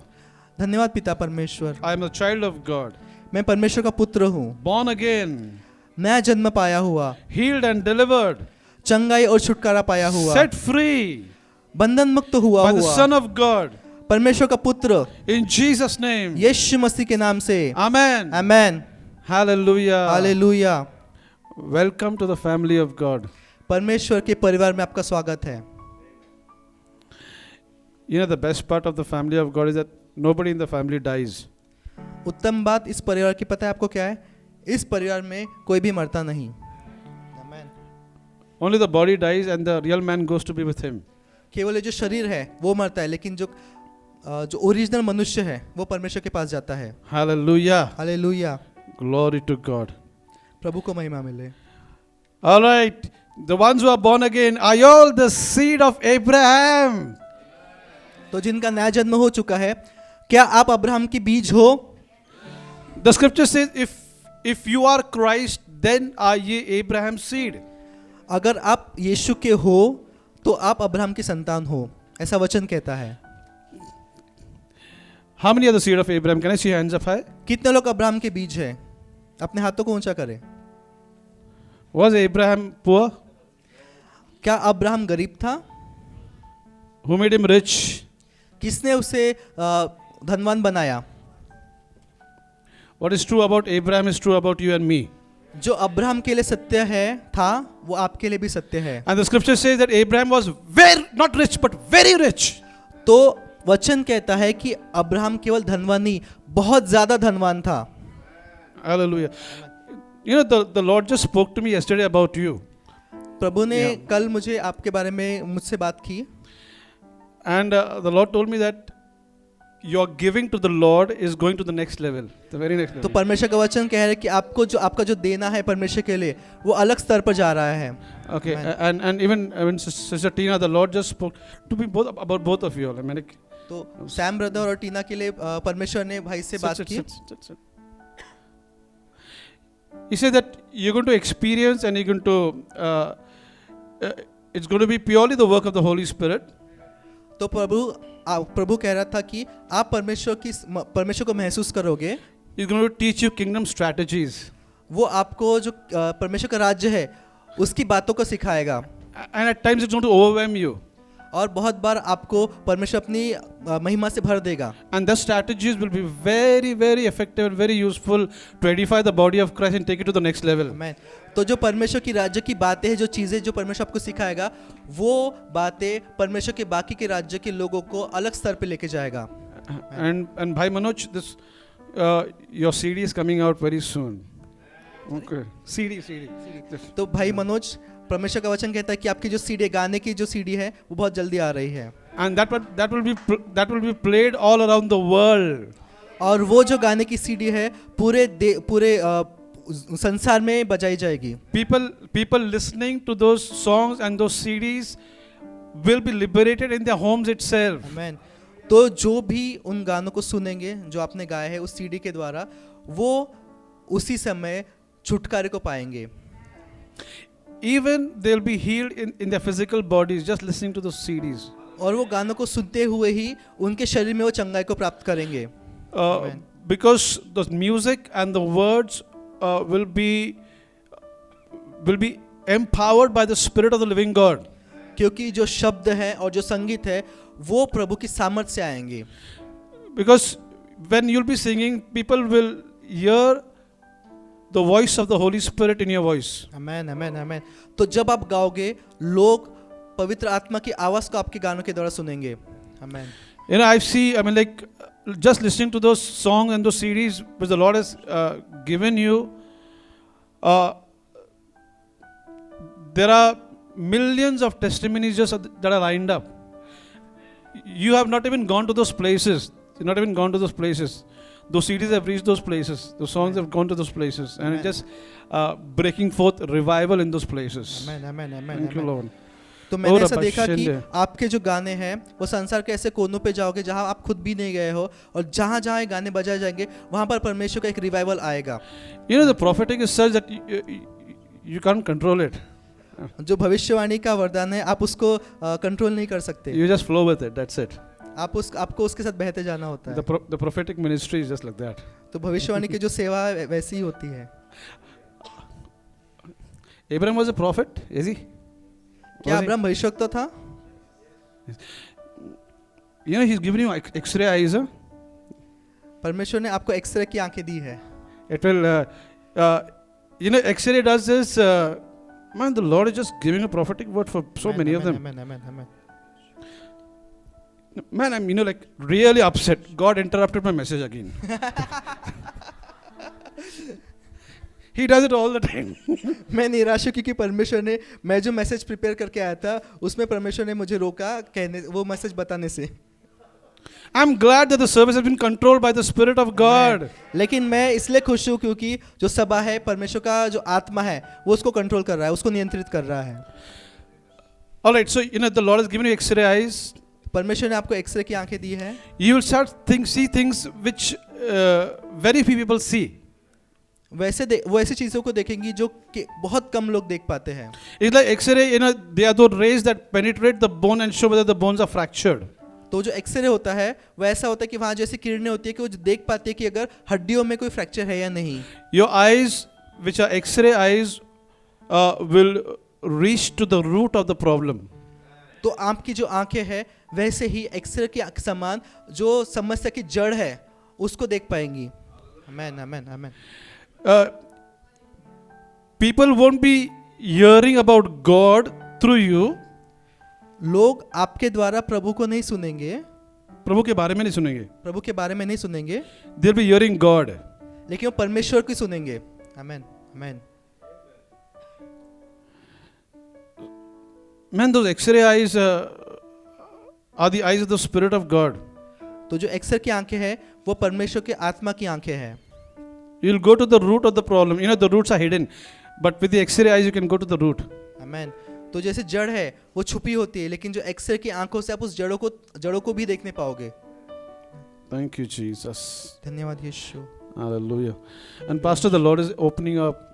धन्यवाद पिता परमेश्वर। I am a child of God. मैं परमेश्वर का पुत्र हूँ, Born again. नया जन्म पाया हुआ, Healed and delivered. चंगाई और छुटकारा पाया हुआ, Set free बंधन मुक्त हुआ by the हुआ, Son of God. परमेश्वर का पुत्र In Jesus' name. यीशु मसीह के नाम से। Amen. Amen. Hallelujah. Hallelujah. Welcome to the family of God. परमेश्वर के परिवार में आपका स्वागत है। You know, the best part of the family of God is that nobody in the family dies. उत्तम बात इस परिवार की पता है आपको क्या है? इस परिवार में कोई भी मरता नहीं। आमेन। Only the body dies and the real man goes to be with him. केवल ये जो शरीर है वो मरता है, लेकिन जो ओरिजिनल मनुष्य है वो परमेश्वर के पास जाता है। Hallelujah. Hallelujah. Glory to God. प्रभु को महिमा मिले। All right. The ones who are born again, are you all the seed of Abraham? तो जिनका नया जन्म हो चुका है, क्या आप अब्राहम की बीज हो? The scripture says, if you are Christ, then are ye Abraham's seed. अगर आप यीशु के हो तो आप अब्राहम की संतान हो, ऐसा वचन कहता है। How many are the seed of Abraham? Can I see hands up high? कितने लोग अब्राहम के बीज हैं? अपने हाथों को ऊंचा करें। Was Abraham poor? क्या अब्राहम गरीब था? Who made him rich? किसने उसे धनवान बनाया? What is true about Abraham is true about you and me. जो अब्राहम के लिए सत्य है था वो आपके लिए भी सत्य है। And the scripture says that Abraham was very, not rich, but very rich. तो वचन कहता है कि अब्राहम केवल धनवान नहीं, बहुत ज्यादा धनवान था। Hallelujah. You know, the Lord just spoke to me yesterday about you. प्रभु ने कल मुझे आपके बारे में मुझसे बात की। And the Lord told me that your giving to the Lord is going to the next level, the very next level. तो परमेश्वर का वचन कह रहा है कि आपका जो देना है परमेश्वर के लिए वो अलग स्तर पर जा रहा है। Okay, and even Sister Tina, the Lord just spoke to me about both of you all. I mean, like, तो सैम ब्रदर और टीना के लिए परमेश्वर ने भाई से बात की। sit. He said that you're going to experience and you're going to, it's going to be purely the work of the Holy Spirit. तो प्रभु कह रहा था कि आप परमेश्वर को महसूस करोगे। He's going to teach you kingdom strategies. वो आपको जो परमेश्वर का राज्य है उसकी बातों को सिखाएगा। And at times it's going to overwhelm you. और बहुत बार आपको परमेश्वर अपनी महिमा से भर देगा। And the strategies will be very, very effective and very useful to edify the body of Christ and take it to the next level. Amen. तो जो परमेश्वर की राज्य की बातें हैं, जो चीज़ें जो परमेश्वर आपको सिखाएगा, वो बातें परमेश्वर के बाकी के राज्य के लोगों को अलग स्तर पे लेके जाएगा। And Bhai Manoj, this your CD is coming out very soon. Okay. CD. तो भाई मनोज, परमेश्वर का वचन कहता है कि आपकी जो सीडी, गाने की जो सीडी है वो बहुत जल्दी आ रही है। And that will be played all around the world. और वो जो गाने की सीडी है पूरे संसार में बजाई जाएगी। People listening to those songs and those CDs will be liberated in their homes itself. Amen. तो जो भी उन गानों को सुनेंगे जो आपने गाए हैं उस सीडी के द्वारा, वो उसी समय छुटकारे को पाएंगे। Even they'll be healed in their physical bodies just listening to those CDs. और वो गानों को सुनते हुए ही उनके शरीर में वो चंगाई को प्राप्त करेंगे। Amen. Because the music and the words will be empowered by the Spirit of the living God. क्योंकि जो शब्द है और जो संगीत है वो प्रभु की सामर्थ्य से आएंगे। Because when you'll be singing, people will hear the voice of the Holy Spirit in your voice. Amen amen आमेन। तो जब आप गाओगे लोग पवित्र आत्मा की आवाज को आपके गानों के द्वारा सुनेंगे। आमेन। You know, I mean, like, just listening to those songs and those CDs which the Lord has given you, there are millions of testimonies just that are lined up. You have not even gone to those places. You've not even gone to those places. Those CDs have reached those places. Those songs have gone to those places. And it's just breaking forth revival in those places. Amen amen amen. Thank you, Lord. तो मैंने और ऐसा देखा कि अबशंड। आपके जो गाने हैं वो संसार के ऐसे कोनों पे जाओगे जहां आप खुद भी नहीं गए हो, और जहां जहां ये गाने बजाए जाएंगे वहां पर परमेश्वर का एक रिवाइवल आएगा। You know, the prophetic is such that you can't control it. जो भविष्यवाणी का वरदान है आप उसको कंट्रोल नहीं कर सकते। You just flow with it. That's it. आपको उसके साथ बहते जाना होता है। The prophetic ministry is just like that. तो भविष्यवाणी की जो सेवा है वैसी ही होती है। Abraham was a prophet, is he? क्या Was he? अब्राहम भविष्यवक्ता था? You know, he's given you X-ray eyes. Huh? परमेश्वर ने आपको एक्सरे की आंखें दी है। It will, you know, X-ray does this. Man, the Lord is just giving a prophetic word for so many of them. Amen amen amen. Man, I'm, you know, like really upset. God interrupted my message again. He does it all the time. मैं निराश हूँ क्योंकि परमेश्वर ने, मैं जो message prepare करके आया था उसमें परमेश्वर ने मुझे रोका कहने, वो मैसेज बताने से। I'm glad that the service has been controlled by the Spirit of God. लेकिन मैं इसलिए खुश हूँ क्योंकि जो सभा है परमेश्वर का जो आत्मा है वो उसको कंट्रोल कर रहा है, उसको नियंत्रित कर रहा है। All right, so you know the Lord has given you X-ray eyes. परमेश्वर ने आपको एक्सरे की आंखें दी है। You will start see things which very few people see. वो ऐसी चीजों को देखेंगी जो कि बहुत कम लोग देख पाते हैं। It's like X-ray, you know, they are those rays that penetrate the bone and show whether the bones are fractured. तो जो एक्सरे होता है वो ऐसा होता है कि वहाँ जैसी किरणें होती है कि वो देख पाती है कि अगर हड्डियों में कोई फ्रैक्चर है या नहीं। Your eyes, which are X-ray eyes, will reach to the root of the problem. तो आपकी जो आंखें हैं वैसे ही एक्सरे के समान जो समस्या की जड़ है उसको देख पाएंगी। आमेन amen amen. People won't be hearing about God through you. लोग आपके द्वारा प्रभु को नहीं सुनेंगे, प्रभु के बारे में नहीं सुनेंगे. प्रभु के बारे में नहीं सुनेंगे, They'll be hearing God. लेकिन वो परमेश्वर को सुनेंगे। आमेन आमेन। Man, those X-ray eyes are the eyes of the Spirit of God. तो जो एक्सरे की आंखें हैं वो परमेश्वर के आत्मा की आंखें हैं। You'll go to the root of the problem. You know, the roots are hidden, but with the X-ray eyes, you can go to the root. आमेन। तो जैसे जड़ है वो छुपी होती है, लेकिन जो एक्सरे की आंखों से आप उस जड़ों को भी देखने पाओगे। Thank you, Jesus. धन्यवाद यीशु। Hallelujah. And Pastor, the Lord is opening up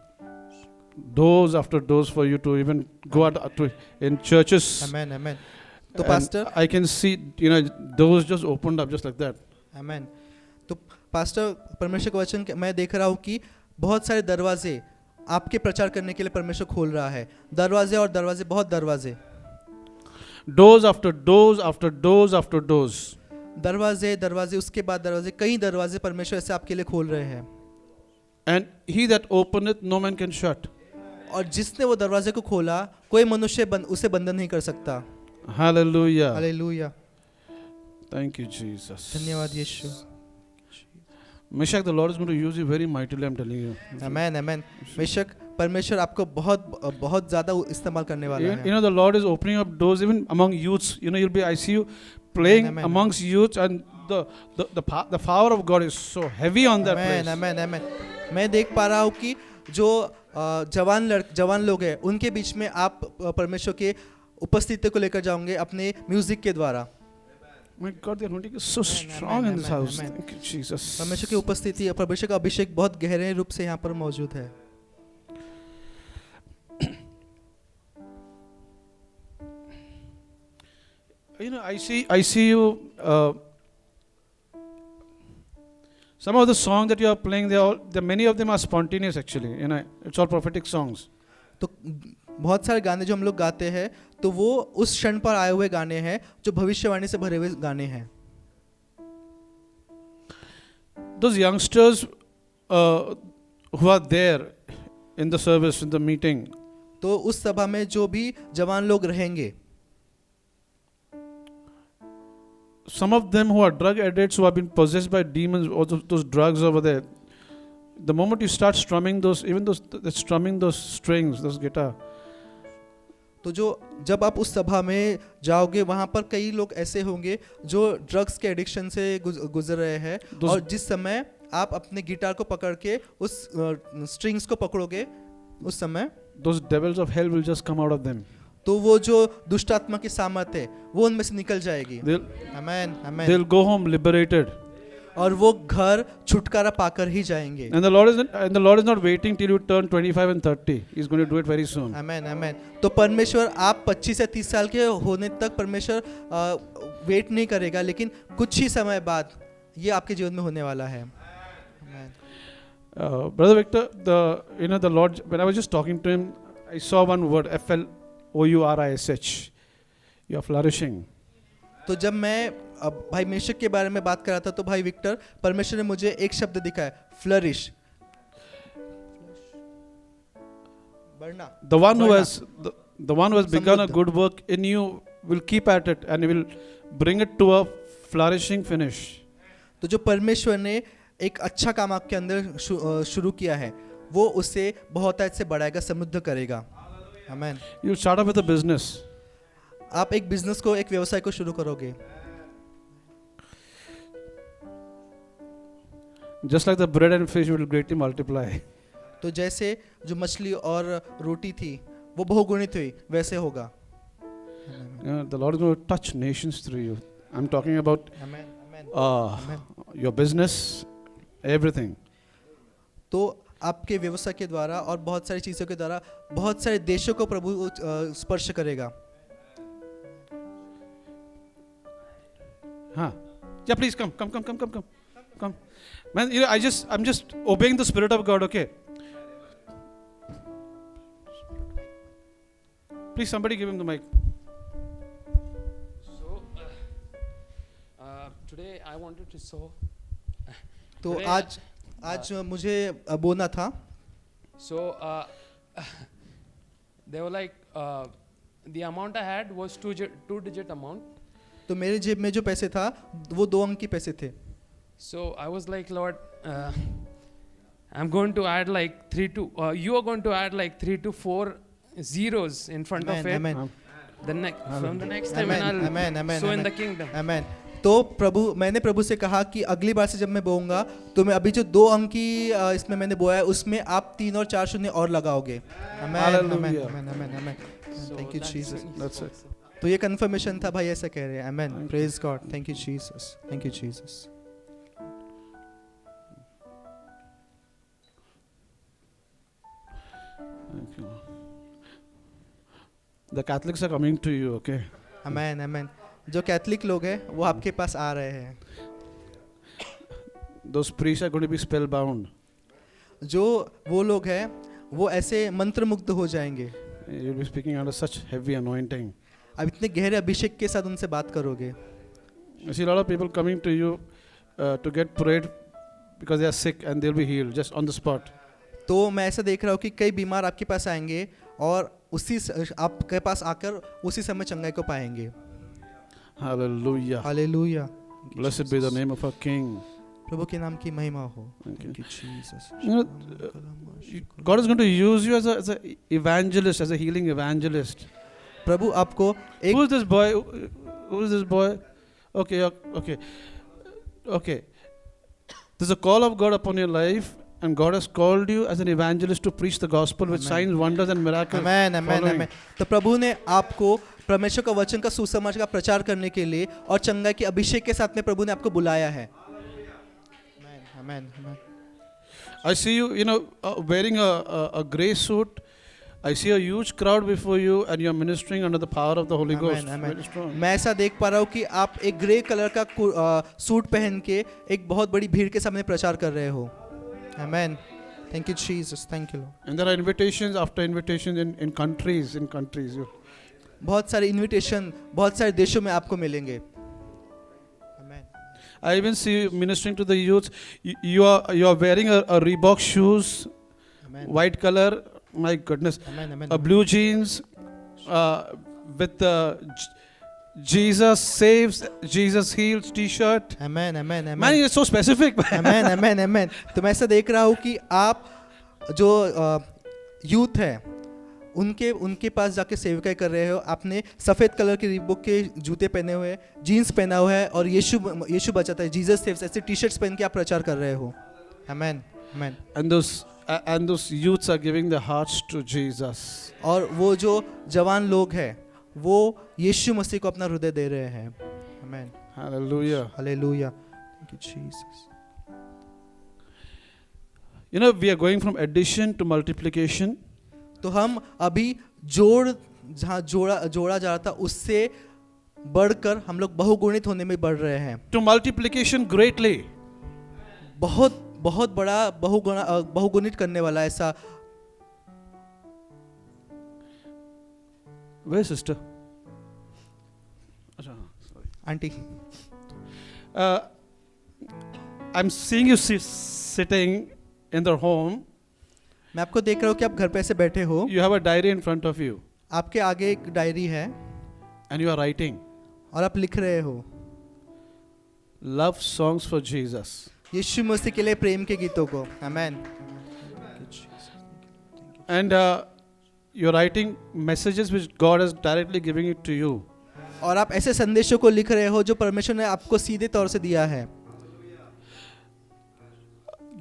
doors after doors for you to even go out to in churches. आमेन आमेन। तो And pastor, I can see, you know, doors just opened up just like that. आमेन। तो pastor, परमेश्वर का वचन मैं देख रहा हूँ कि बहुत सारे दरवाजे आपके प्रचार करने के लिए परमेश्वर खोल रहा है। दरवाजे और दरवाजे, बहुत दरवाजे, Doors after doors after doors after doors. दरवाजे दरवाजे, उसके बाद दरवाजे, कई दरवाजे परमेश्वर ऐसे आपके लिए खोल रहे हैं। And he that openeth, no man can shut. और जिसने वो दरवाजे को खोला कोई मनुष्य उसे बंद नहीं कर सकता। Hallelujah. Hallelujah. Thank you, Jesus. धन्यवाद यीशु। Meshach, the Lord is going to use you very mightily, I'm telling you. आमेन आमेन। बेशक परमेश्वर आपको बहुत ज्यादा इस्तेमाल करने वाला You है। know, the Lord is opening up doors even among youths. You know, I see you playing Amen. amongst youths, and the power of God is so heavy on that amen place. आमेन आमेन। मैं देख पा रहा हूँ कि जो जवान लोग हैं उनके बीच में आप परमेश्वर के उपस्थिति को लेकर जाओगे अपने म्यूजिक के द्वारा। My God, the anointing is so strong in this house. Thank you, Jesus. परमेश्वर की उपस्थिति, परमेश्वर का अभिषेक बहुत गहरे रूप से यहाँ पर मौजूद है. You know, I see you. Some of the songs that you are playing, many of them are spontaneous actually. You know, it's all prophetic songs. तो बहुत सारे गाने जो हम लोग गाते हैं तो वो उस क्षण पर आए हुए गाने हैं जो भविष्यवाणी से भरे हुए गाने हैं. Those youngsters who are there in the service, in the meeting, तो उस सभा में जो भी जवान लोग रहेंगे, some of them who are drug addicts, who have been possessed by demons, or those drugs over there, the moment you start strumming strumming those strings, those guitar, तो जो जब आप उस सभा में जाओगे वहाँ पर कई लोग ऐसे होंगे जो ड्रग्स के एडिक्शन से गुजर रहे हैं, और जिस समय आप अपने गिटार को पकड़ के उस स्ट्रिंग्स को पकड़ोगे उस समय those devils of hell will just come out of them. तो वो जो दुष्ट आत्मा की सामर्थ है वो उनमें से निकल जाएगी. आमेन आमेन. They'll go home liberated. और वो घर छुटकारा पाकर ही जाएंगे. And the Lord is not waiting till you turn 25 and 30. He's going to do it very soon. आमेन आमेन. तो परमेश्वर आप 25 से 30 साल के होने तक परमेश्वर वेट नहीं करेगा, लेकिन कुछ ही समय बाद ये आपके जीवन में होने वाला है. Brother Victor, the Lord, when I was just talking to him, I saw one word, FLOURISH. You are flourishing. तो जब मैं भाई मेशक के बारे में बात कर रहा था तो भाई विक्टर, परमेश्वर ने मुझे एक शब्द दिखाया, फ्लरिश, बढ़ना. The one who has begun a good work in you will keep at it and he will bring it to a flourishing finish. तो जो परमेश्वर ने एक अच्छा काम आपके अंदर शुरू किया है वो उसे बहुत से बढ़ाएगा, समृद्ध करेगा. आमेन. You start off with a business. आप एक बिजनेस को, एक व्यवसाय को शुरू करोगे. Just like the bread and fish will greatly multiply. तो जैसे जो मछली और रोटी थी वो बहुगुणित हुई, वैसे होगा. The Lord is going to touch nations through you. I'm talking about Amen. Amen. your business, everything. तो आपके व्यवसाय के द्वारा और बहुत सारी चीज़ों के द्वारा बहुत सारे देशों को प्रभु स्पर्श करेगा. हाँ. Yeah, please come. Man, you know, I'm just obeying the Spirit of God, okay? Please, somebody give him the mic. So, today I wanted to sow. तो Today, आज मुझे बोना था. So, they were like, the amount I had was two-digit amount. तो मेरे जेब में जो पैसे था वो 2 अंक के पैसे थे. So I was like, Lord, I'm going to add like you are going to add like 3 to 4 zeros in front of it. Amen. From the next time when I'll sow in the kingdom. Amen. तो मैंने प्रभु से कहा कि अगली बार से जब मैं बोऊंगा तो मैं अभी जो 2 अंक की इसमें मैंने बोया है उसमें आप 3 और 4 शून्य और लगाओगे. Amen. Thank you Jesus. That's it. तो ये कंफर्मेशन था भाई, ऐसा कह रहे हैं. Amen. Praise God. Thank you Jesus. Thank you Jesus. Thank you. The Catholics are coming to you, okay? Amen amen. जो कैथलिक लोग हैं वो आपके पास आ रहे हैं. Those priests are going to be spellbound. जो वो लोग हैं वो ऐसे मंत्रमुग्ध हो जाएंगे. You'll be speaking under such heavy anointing. अब इतने गहरे अभिषेक के साथ उनसे बात करोगे. I see a lot of people coming to you to get prayed because they are sick and they'll be healed just on the spot. तो मैं ऐसा देख रहा हूँ कि कई बीमार आपके पास आएंगे और आपके पास आकर उसी समय चंगाई को पाएंगे. Hallelujah. Hallelujah. Blessed be the name of our King. प्रभु के नाम की महिमा हो. Thank you. Thank you, Jesus. You know, God is going to use you as an evangelist, as a healing evangelist. प्रभु आपको एक Who is this boy? Who is this boy? Okay. There's a call of God upon your life, and God has called you as an evangelist to preach the gospel with signs, wonders, and miracles. आमेन. तो प्रभु ने आपको परमेश्वर का वचन का सुसमाचार का प्रचार करने के लिए और चंगाई के अभिषेक के साथ में प्रभु ने आपको बुलाया है। आमेन, आमेन। I see you, wearing a grey suit. I see a huge crowd before you, and you are ministering under the power of the Holy Ghost. Amen, amen. Very strong. मैं ऐसा देख पा रहा हूँ कि आप एक ग्रे कलर का सूट पहन के एक बहुत बड़ी भीड़ के सामने प्रचार कर रहे हो। आमेन। Thank you Jesus, thank you Lord। And there are invitations after invitations in countries. बहुत सारे इनविटेशन बहुत सारे देशों में आपको मिलेंगे। आमेन। I even see you ministering to the youth. You are wearing a Reebok shoes, amen, white color. My goodness, amen, amen. a blue jeans with Jesus saves, Jesus heals T-shirt. Amen, amen, Man, amen. you're so specific. Amen, amen, आमेन। तो मैं ऐसा देख रहा हूँ कि आप जो youth है उनके पास जाके सेवकाई कर रहे हो। आपने सफ़ेद कलर के रीबॉक के जूते पहने हुए, जीन्स पहना हुआ है और यीशु बचाता है, जीसस सेव्स, ऐसे टी शर्ट्स पहन के आप प्रचार कर रहे हो। आमेन, आमेन। And those youths are giving their hearts to Jesus. और वो जो जवान लोग हैं वो यीशु मसीह को अपना हृदय दे रहे हैं। आमेन, Hallelujah. Hallelujah. Thank you Jesus. We are going from addition to multiplication. तो हम अभी जहाँ जोड़ा जा रहा था उससे बढ़कर हम लोग बहुगुणित होने में बढ़ रहे हैं। To multiplication greatly. बहुत बड़ा बहुगुणित करने वाला ऐसा। Where is sister? Sorry. Aunty, I'm seeing you sitting in their home. मैं आपको देख रहा हूँ कि आप घर पे ऐसे बैठे हो, You have a diary in front of you, आपके आगे एक डायरी है and you are writing और आप लिख रहे हो love songs for Jesus. यीशु मसीह के लिए प्रेम के गीतों को। आमेन। And you're writing messages which God is directly giving it to you. और आप ऐसे संदेशों को लिख रहे हो जो परमेश्वर ने आपको सीधे तौर से दिया है।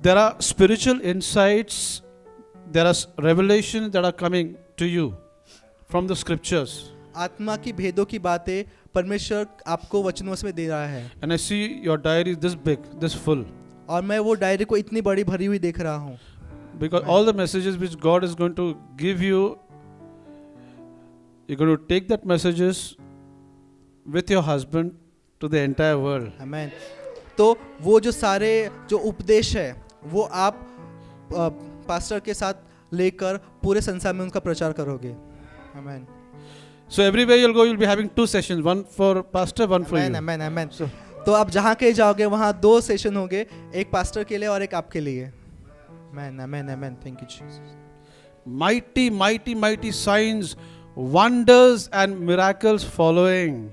There are spiritual insights, there are revelations that are coming to you from the scriptures. आत्मा की भेदों की बातें परमेश्वर आपको वचनों में दे रहा है। And I see your diary this big, this full. और मैं वो डायरी को इतनी बड़ी भरी हुई देख रहा हूँ। Because all the messages which God is going to give you, you're going to take that messages with your husband to the entire world. आमेन। तो वो जो सारे जो उपदेश है वो आप पास्टर के साथ लेकर पूरे संसार में उनका प्रचार करोगे। आमेन। So everywhere you'll go, you'll be having 2 sessions, one for pastor, one for amen, you. आमेन, आमेन। तो आप जहाँ कहीं जाओगे वहाँ 2 सेशन होंगे, एक पास्टर के लिए और एक आपके लिए। Amen, amen, amen. Thank you Jesus. Mighty, mighty, mighty signs, wonders and miracles following.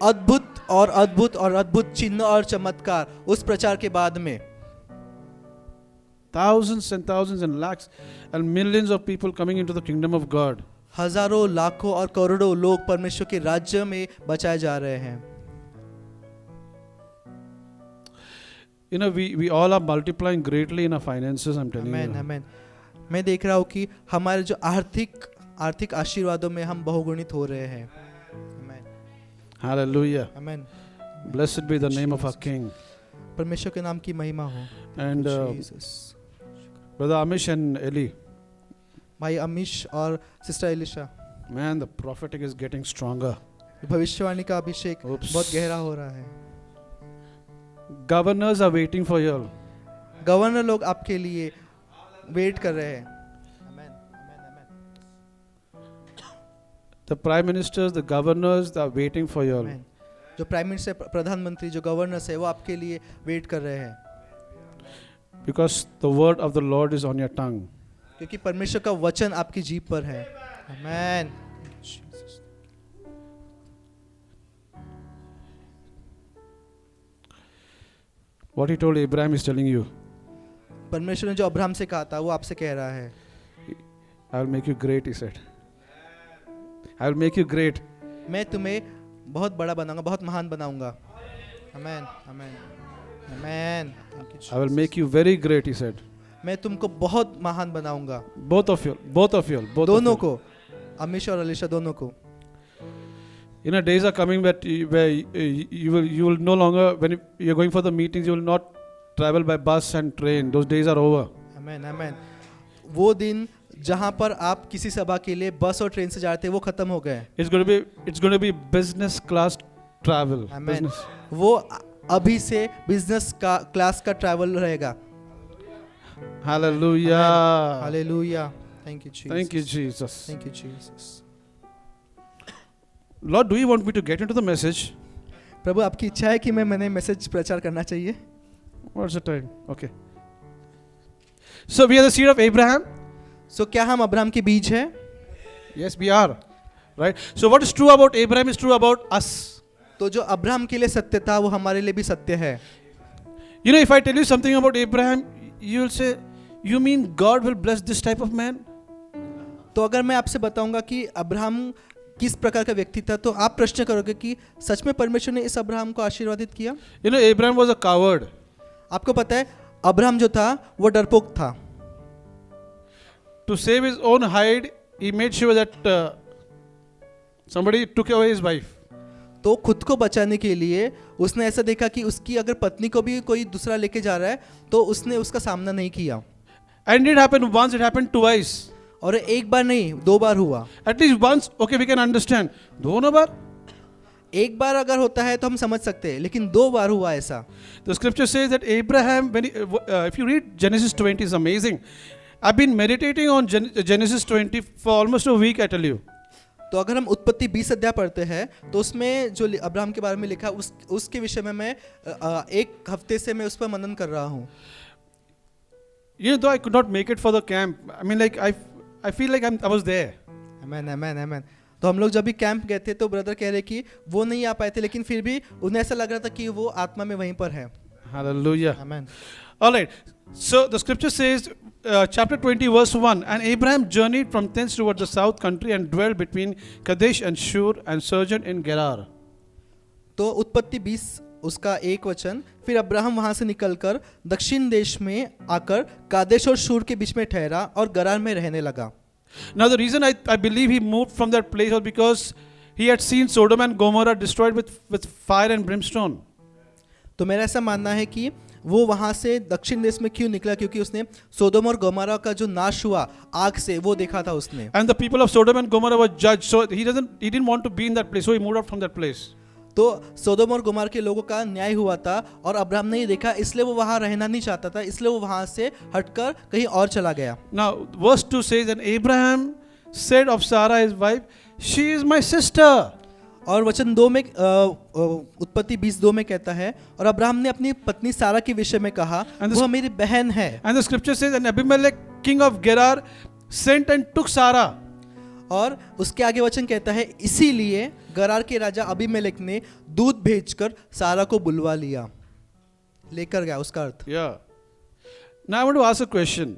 अद्भुत और अद्भुत चिन्ह और चमत्कार उस प्रचार के बाद में। Thousands and lakhs and millions of people coming into the kingdom of God. हजारों, लाखों और करोड़ों लोग परमेश्वर के राज्य में बचाए जा रहे हैं। We all are multiplying greatly in our finances, I'm telling amen, you. आमेन। मैं देख रहा हूँ कि हमारे जो आर्थिक आशीर्वादों में हम बहुगुणित हो रहे हैं। आमेन, Hallelujah. Amen. Blessed be the name of our King. परमेश्वर के नाम की महिमा हो। And Jesus. Brother Amish and Eli, भाई अमीश और sister Elisha, man, the prophetic is getting stronger. भविष्यवाणी का अभिषेक Oops. बहुत गहरा हो रहा है। Governors are waiting for you all. Governor लोग आपके लिए वेट कर रहे हैं। आमेन, amen, amen. The prime ministers, the governors, they are waiting for you all. आमेन। जो प्राइम मिनिस्टर, प्रधानमंत्री, जो गवर्नर्स है वो आपके लिए वेट कर रहे हैं, Because the word of the Lord is on your tongue. क्योंकि परमेश्वर का वचन आपकी जीभ पर है। आमेन। What he told Abraham is telling you, परमेश्वर ने जो अब्राहम से कहा था वो आपसे कह रहा है। I will make you great, he said. I will make you great. मैं तुम्हें बहुत बड़ा बनाऊंगा, बहुत महान बनाऊंगा। आमेन, amen, amen. I will make you very great, he said. मैं तुमको बहुत महान बनाऊंगा। Both of you. दोनों को, अमीश और अलीशा दोनों को। You know, days are coming where you will no longer, when you're going for the meetings, you will not travel by bus and train. Those days are over. आमेन आमेन। वो दिन जहाँ पर आप किसी सभा के लिए बस और ट्रेन से जाते वो खत्म हो गए। It's going to be business class travel. Amen. Business. वो अभी से बिजनेस का क्लास का ट्रैवल रहेगा। Hallelujah. Hallelujah. Thank you Jesus. Thank you, Jesus. Thank you Jesus. Lord, do you want me to get into the message? प्रभु आपकी इच्छा है कि मैंने मैसेज प्रचार करना चाहिए। What's the time? Okay. So we are the seed of Abraham. सो क्या हम अब्राहम के बीज हैं? Yes, we are. Right. So what is true about Abraham is true about us. तो जो अब्राहम के लिए सत्य था वो हमारे लिए भी सत्य है। You know, if I tell you something about Abraham, you will say, "You mean God will bless this type of man?" तो अगर मैं आपसे बताऊंगा कि अब्राहम किस प्रकार का व्यक्ति था तो आप प्रश्न करोगे कि सच में परमेश्वर ने इस अब्राहम को आशीर्वादित किया? You know, Abraham was a coward. आपको पता है अब्राहम जो था वो डरपोक था। To save his own hide, he made sure that somebody took away his wife. तो खुद को बचाने के लिए उसने ऐसा देखा कि उसकी अगर पत्नी को भी कोई दूसरा लेके जा रहा है तो उसने उसका सामना नहीं किया। And it happened once, it happened twice. और एक बार नहीं 2 बार हुआ। At least once, okay, we can understand. दोनों बार? एक बार अगर होता है तो हम समझ सकते हैं लेकिन 2 बार हुआ ऐसा। The scripture says that Abraham, when if you read Genesis 20, it's amazing. I've been meditating on Genesis 20 for almost a week, I tell you. तो अगर हम उत्पत्ति 20 अध्याय पढ़ते हैं तो उसमें जो अब्राहम के बारे में लिखा उसके विषय में मैं 1 हफ्ते से मैं उस पर मनन कर रहा हूँ। You know, though I could not make it for the camp, I mean, like I feel like I was there. Amen amen आमेन। तो हम लोग जब भी कैंप गए थे तो ब्रदर कह रहे कि वो नहीं आ पाए थे लेकिन फिर भी उन्हें ऐसा लग रहा था कि वो आत्मा में वहीं पर है। Hallelujah. Amen. All right. So the scripture says, chapter 20, verse 1, and Abraham journeyed from thence toward the south country and dwelt between Kadesh and Shur and sojourned in Gerar. तो उत्पत्ति 20 उसका 1 वचन, फिर अब्राहम वहां से निकलकर दक्षिण देश में आकर कादेश और शूर के बीच में ठहरा और गरार में रहने लगा। Now the reason I believe he moved from that place was because he had seen Sodom and Gomorrah destroyed with fire and brimstone. तो मेरा ऐसा मानना है कि वो वहां से दक्षिण देश में क्यों निकला, क्योंकि उसने सोदोम और गोमोरा का जो नाश हुआ आग से वो देखा था उसने। And the people of Sodom and Gomorrah were judged, so he didn't want to be in that place, so he moved out from that place. तो सोदोम और गोमोरा के लोगों का न्याय हुआ था और अब्राहम ने ये देखा, इसलिए वो वहां रहना नहीं चाहता था, इसलिए वो वहां से हटकर कहीं और चला गया। Now verse 2 says, and Abraham said of Sarah his wife, she is my sister. और वचन 2 में उत्पत्ति 20:2 में कहता है, और अब्राहम ने अपनी पत्नी सारा के विषय में कहा वो मेरी बहन है। And the scripture says, and Abimelech king of Gerar sent and took Sarah. और उसके आगे वचन कहता है, इसीलिए गरार के राजा अबीमेलेक ने दूत भेजकर सारा को बुलवा लिया, लेकर गया, उसका अर्थ। Yeah. Now I want to ask a question.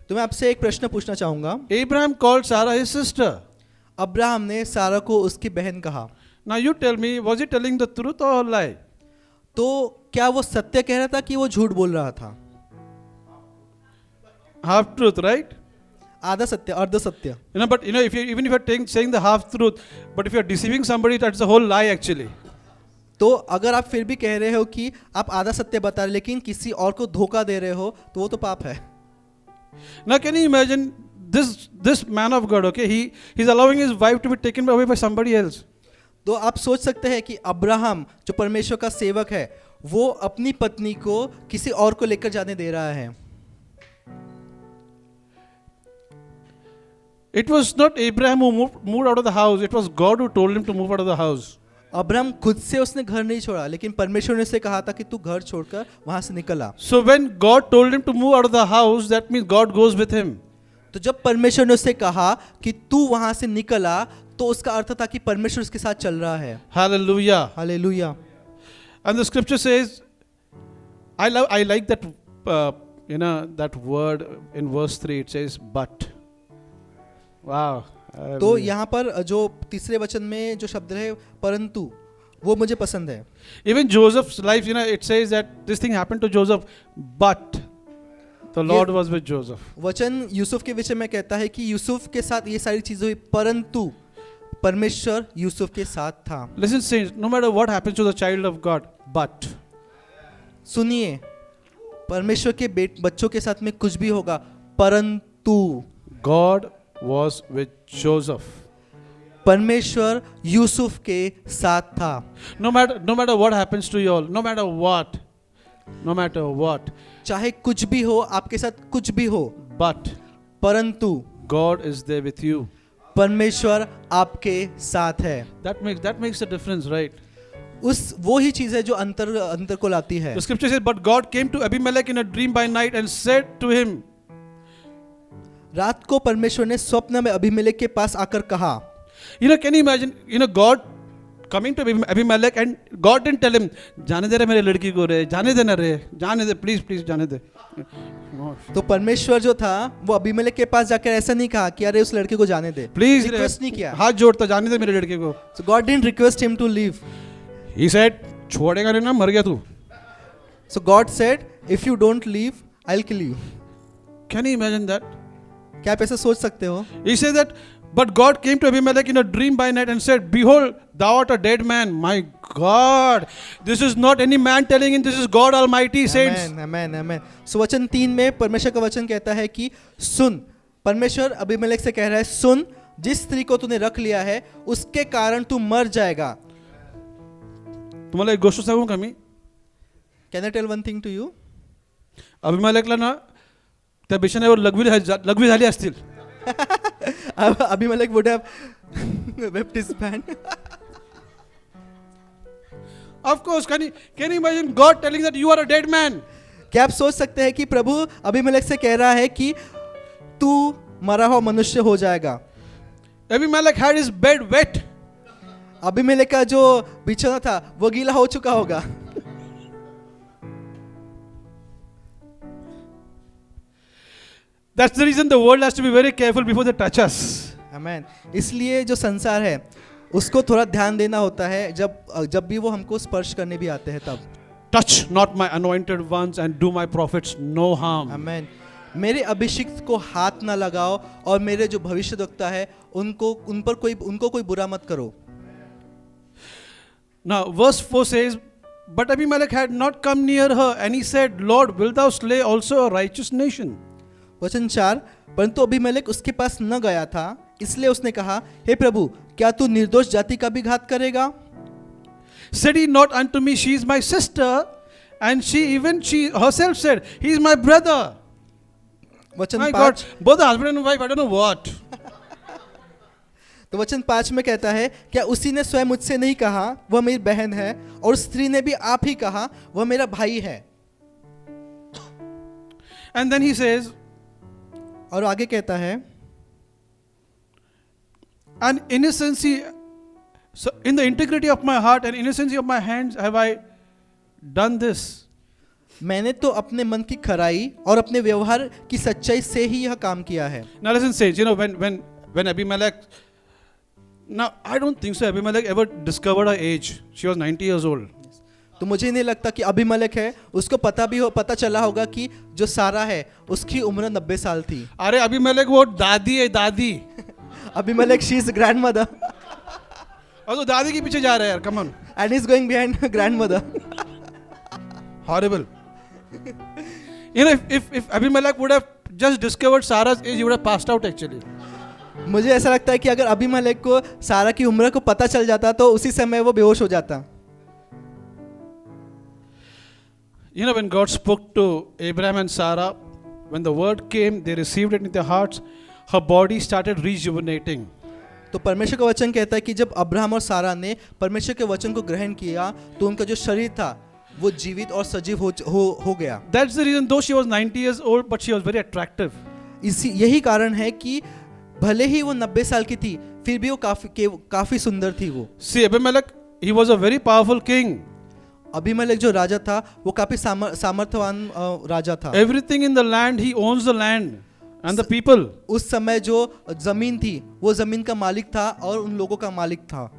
तो मैं आपसे एक प्रश्न पूछना चाहूंगा। Abraham called Sarah his sister. Abraham ने सारा को उसकी बहन कहा। Now you tell me, was he telling the truth or a lie? तो क्या वो सत्य कह रहा था कि वो झूठ बोल रहा था? Half truth, right? आधा सत्य, अर्ध सत्य। You know, but you know, even if you're saying the half truth, but if you're deceiving somebody, that's a whole lie actually. तो अगर आप फिर भी कह रहे हो कि आप आधा सत्य बता रहे लेकिन किसी और को धोखा दे रहे हो तो वो तो पाप है। Now can you imagine this man of God, okay, he's allowing his wife to be taken away by somebody else. तो आप सोच सकते हैं कि अब्राहम जो परमेश्वर का सेवक है वो अपनी पत्नी को किसी और को लेकर जाने दे रहा है। It was not Abraham who moved out of the house, it was God who told him to move out of the house. Abraham खुद से उसने घर नहीं छोड़ा लेकिन परमेश्वर ने उसे कहा था कि तू घर छोड़कर वहां से निकल आ। So when God told him to move out of the house, that means God goes with him. तो जब परमेश्वर ने उसे कहा कि तू वहां से निकल आ तो उसका अर्थ था कि परमेश्वर उसके साथ चल रहा है। Hallelujah. Hallelujah. And the scripture says, I like that that word in verse 3, it says but. Wow. तो यहाँ पर जो तीसरे वचन में जो शब्द है परंतु, वो मुझे पसंद है। Even Joseph's life, it says that this thing happened to Joseph, but the Lord was with Joseph. वचन यूसुफ के विषय में कहता है कि यूसुफ के साथ ये सारी चीजें हुई परंतु परमेश्वर यूसुफ के साथ था। Listen, saints, no matter what happens to the child of God, but सुनिए, परमेश्वर के बच्चों के साथ में कुछ भी होगा, परंतु God was with Joseph. परमेश्वर यूसुफ के साथ था। No matter what happens to you all, no matter what, चाहे कुछ भी हो, आपके साथ कुछ भी हो, but परंतु God is there with you. परमेश्वर आपके साथ है। That makes a difference, right? वो ही चीज है जो अंतर को लाती है। The scripture says, but God came to Abimelech in a dream by night and said to him. रात को परमेश्वर ने स्वप्न में अबीमेलेक के पास आकर कहा। Can you imagine, God coming to Abimelech and God didn't tell him, जाने दे रे मेरे लड़की को रे, जाने दे, please जाने दे। तो परमेश्वर जो था वो अबीमेलेक के पास जाकर ऐसा नहीं कहा कि अरे उस लड़के को जाने दे, प्लीज रिक्वेस्ट नहीं किया। हाथ जोड़ता, जाने दे मेरे लड़के को। So God didn't request him to leave. He said, छोड़ेगा नहीं ना, मर गया तू। So God said, if you don't leave, I'll kill you. Can you imagine that? क्या आप ऐसा सोच सकते हो? He said that, but God came to Abimelech in a dream by night and said, behold, thou art a dead man. My God, this is not any man telling him, this is God Almighty, saints. Amen. So वचन 3 में परमेश्वर का वचन कहता है कि सुन, परमेश्वर Abimelech से कह रहा है, सुन, जिस स्त्री को तूने रख लिया है उसके कारण तू मर जाएगा। तुम्हाला एक गोष्ट सांगू का मी? Can I tell one thing to you? अभिमेलेकला ना त्या बिछाण्यावर लघवी झाली असतील. Abimelech would have wept his band. Of course, can you imagine God telling that you are a dead man? क्या आप सोच सकते हैं कि प्रभु अबीमेलेक से कह रहा है कि तू मरा हुआ मनुष्य हो जाएगा। Abimelech had his bed wet. Abimelech का जो बिछौना था वो गीला हो चुका होगा। That's the reason the world has to be very careful before they touch us. Amen. इसलिए जो संसार है उसको थोड़ा ध्यान देना होता है जब भी वो हमको स्पर्श करने भी आते हैं तब। Touch not my anointed ones and do my prophets no harm. Amen. मेरे अभिषिक्त को हाथ ना लगाओ और मेरे जो भविष्यद्वक्ता है उनको कोई बुरा मत करो। Now verse 4 says, but Abimelech had not come near her, and he said, Lord, wilt thou slay also a righteous nation? वचन 4, परंतु अबीमेलेक उसके पास न गया था, इसलिए उसने कहा, हे प्रभु, क्या तू निर्दोष जाति का भी घात करेगा? Said he not unto me, she is my sister, and she herself said, he is my brother. वचन My 5, God, both the husband and wife, I don't know what. तो वचन 5 में कहता है, क्या उसी ने स्वयं मुझसे नहीं कहा वह मेरी बहन है, और स्त्री ने भी आप ही कहा वह मेरा भाई है? And then he says, और आगे कहता है, and innocency, so in the integrity of my heart and innocency of my hands have I done this. मैंने तो अपने मन की खराई और अपने व्यवहार की सच्चाई से ही यह काम किया है। Now listen, saints, when Abimelech, now I don't think so Abimelech ever discovered her age. She was 90 years old. तो मुझे नहीं लगता कि अबीमेलेक है उसको पता चला होगा कि जो सारा है उसकी उम्र 90 साल थी। अरे अबीमेलेक वो दादी है, दादी। Abimelech she is grandmother. और तो दादी के पीछे जा रहा है यार, come on. And he's going behind grandmother. Horrible. If Abimelech would have just discovered Sarah's age, he would have passed out actually. मुझे ऐसा लगता है कि अगर अबीमेलेक को सारा की उम्र को पता चल जाता तो उसी समय वो बेहोश हो जाता। When God spoke to Abraham and Sarah, when the word came, they received it in their hearts. Her body started rejuvenating. तो परमेश्वर का वचन कहता है कि जब अब्राहम और सारा ने परमेश्वर के वचन को ग्रहण किया तो उनका जो शरीर था वो जीवित और सजीव हो गया। That's the reason, though she was 90 years old, but she was very attractive. यही कारण है कि भले ही वो 90 साल की थी फिर भी वो काफी सुंदर थी वो। See, Abimelech, he was a very powerful king. Abimelech जो राजा था वो काफी सामर्थ्यवान राजा था। Everything in the land, he owns the land and the people. उस समय जो जमीन थी वो जमीन का मालिक था और उन लोगों का मालिक था।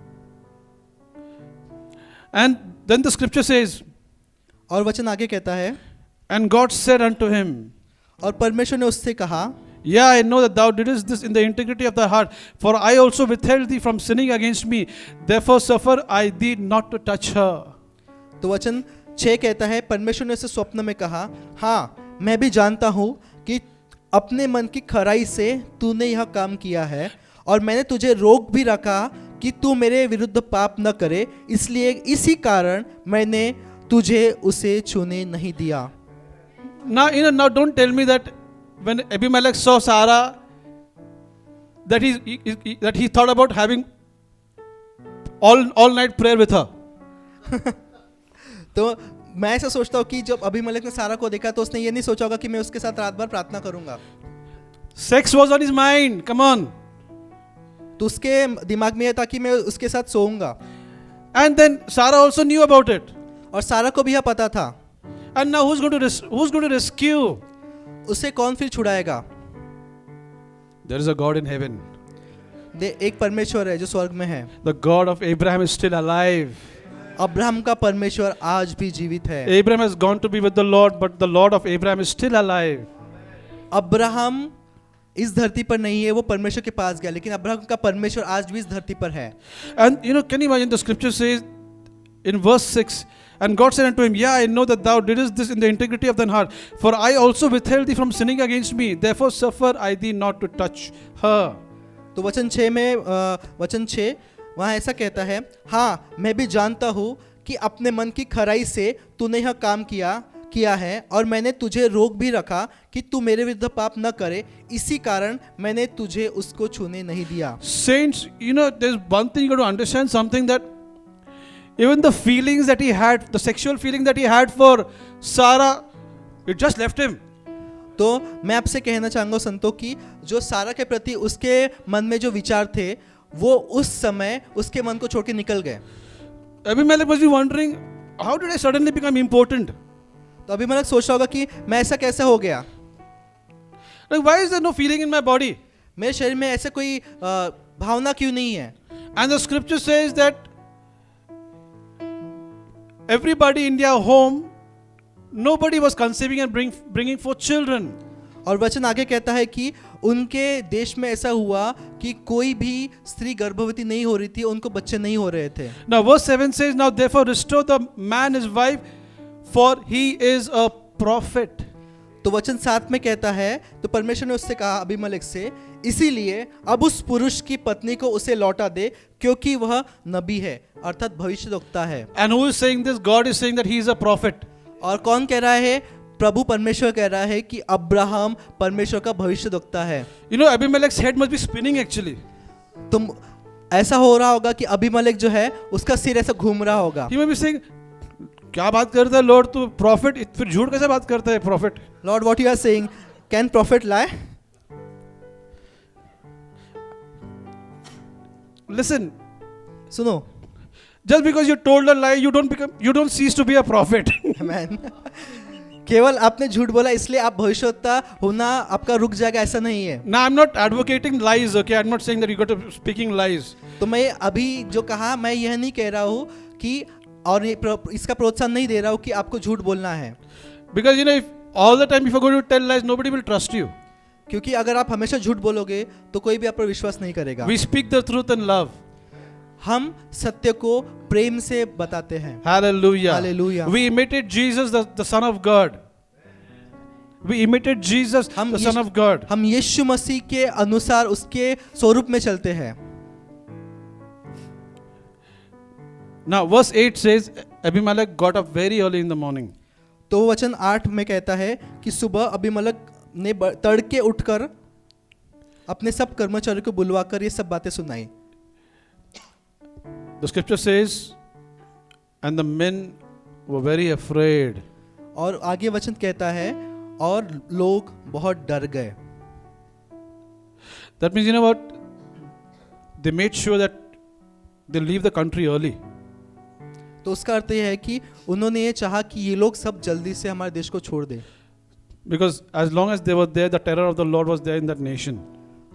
And then the scripture says, और वचन आगे कहता है, and God said unto him, और परमेश्वर ने उससे कहा, Yeah, I know that thou didst this in the integrity of thy heart. For I also withheld thee from sinning against me. Therefore suffer I thee not to touch her. तो वचन 6 कहता है, परमेश्वर ने उसे स्वप्न में कहा, हाँ मैं भी जानता हूँ कि अपने मन की खराई से तूने यह काम किया है, और मैंने तुझे रोक भी रखा कि तू मेरे विरुद्ध पाप न करे, इसलिए इसी कारण मैंने तुझे उसे छूने नहीं दिया. Now don't tell me that when Abimelech saw Sarah, that he thought about having all night prayer with her. तो मैं ऐसा सोचता हूँ कि जब अबीमेलेक ने सारा को देखा तो उसने ये नहीं सोचा होगा कि मैं उसके साथ रात भर प्रार्थना करूंगा. Sex was on his mind. Come on. तो उसके दिमाग में यह था कि मैं उसके साथ सोऊंगा. And then Sarah also knew about it. और सारा को भी यह पता था. And now who's going to rescue? उसे कौन फिर छुड़ाएगा? There is a God in heaven. एक परमेश्वर है जो स्वर्ग में है. The God of Abraham is still alive. Abraham का परमेश्वर आज भी जीवित है. Abraham has gone to be with the Lord, but the Lord of Abraham is still alive. Abraham इस धरती पर नहीं है, वो परमेश्वर के पास गया, लेकिन अब्राहम का परमेश्वर आज भी इस धरती पर है. And can you imagine the scripture says in verse 6, and God said unto him, Yeah, I know that thou didst this in the integrity of thine heart, for I also withheld thee from sinning against me, therefore suffer I thee not to touch her. तो वचन 6 में वचन 6 वहाँ ऐसा कहता है, हाँ मैं भी जानता हूँ कि अपने मन की खराई से तूने यह काम किया है, और मैंने तुझे रोक भी रखा कि तू मेरे विरुद्ध पाप न करे, इसी कारण मैंने तुझे उसको छूने नहीं दिया. Saints, there's one thing you got to understand, something that even the feelings that he had, the sexual feeling that he had for Sarah, it just left him. तो मैं आपसे कहना चाहूँगा संतों कि जो सारा के प्रति उसके मन में जो विचार थे, वो उस समय उसके मन को छोड़ के निकल गए. Abimelech must be wondering, how did I suddenly become important? तो अबीमेलेक सोच रहा होगा कि मैं ऐसा कैसे हो गया. Like, why is there no feeling in my body? मेरे शरीर में ऐसे कोई भावना क्यों नहीं है. And the scripture says that everybody in their home, nobody was conceiving and bringing forth children. और वचन आगे कहता है कि उनके देश में ऐसा हुआ कि कोई भी स्त्री गर्भवती नहीं हो रही थी, उनको बच्चे नहीं हो रहे थे. Now verse 7 says, Now therefore restore the man his wife, for he is a prophet. तो वचन 7 में कहता है, तो परमेश्वर ने उससे कहा अबीमेलेक से, इसीलिए अब उस पुरुष की पत्नी को उसे लौटा दे, क्योंकि वह नबी है, अर्थात भविष्यद्वक्ता है. And who is saying this? God is saying that he is a prophet. और कौन कह रहा है? प्रभु परमेश्वर कह रहा है कि अब्राहम परमेश्वर का भविष्यद्वक्ता है. Abimelech's head must be spinning actually. तुम ऐसा हो रहा होगा कि अबीमेलेक जो है उसका सिर ऐसा घूम रहा होगा. He may be saying, क्या बात करता है लॉर्ड, तू प्रॉफिट, फिर झूठ कैसे बात करता है prophet? Lord, what you are saying, can prophet lie? Listen, सुनो, just because you told a lie, you don't cease to be a prophet. Man केवल आपने झूठ बोला इसलिए आप भविष्यवक्ता होना आपका रुक जाएगा, ऐसा नहीं है. Now I'm not advocating lies, okay? I'm not saying that you got to speaking lies. तो मैं अभी जो कहा, मैं यह नहीं कह रहा हूँ कि, और इसका प्रोत्साहन नहीं दे रहा हूँ कि आपको झूठ बोलना है. Because if all the time if you're going to tell lies, nobody will trust you. क्योंकि अगर आप हमेशा झूठ बोलोगे तो कोई भी आप पर विश्वास नहीं करेगा. We speak the truth in love. हम सत्य को प्रेम से बताते हैं. Hallelujah. Hallelujah. We imitate Jesus, the Son of God. We imitate Jesus, the Son of God. हम यीशु मसीह के अनुसार उसके स्वरूप में चलते हैं. Now verse 8 says, Abimelech got up very early in the morning. तो वचन 8 में कहता है कि सुबह अबीमेलेक ने तड़के उठकर अपने सब कर्मचारियों को बुलवाकर ये सब बातें सुनाई. The scripture says, and the men were very afraid. और आगे वचन कहता है और लोग बहुत डर गए. That means, what? They made sure that they leave the country early. तो उसका अर्थ यह है कि उन्होंने ये चाहा कि ये लोग सब जल्दी से हमारे देश को छोड़ दें. Because as long as they were there, the terror of the Lord was there in that nation.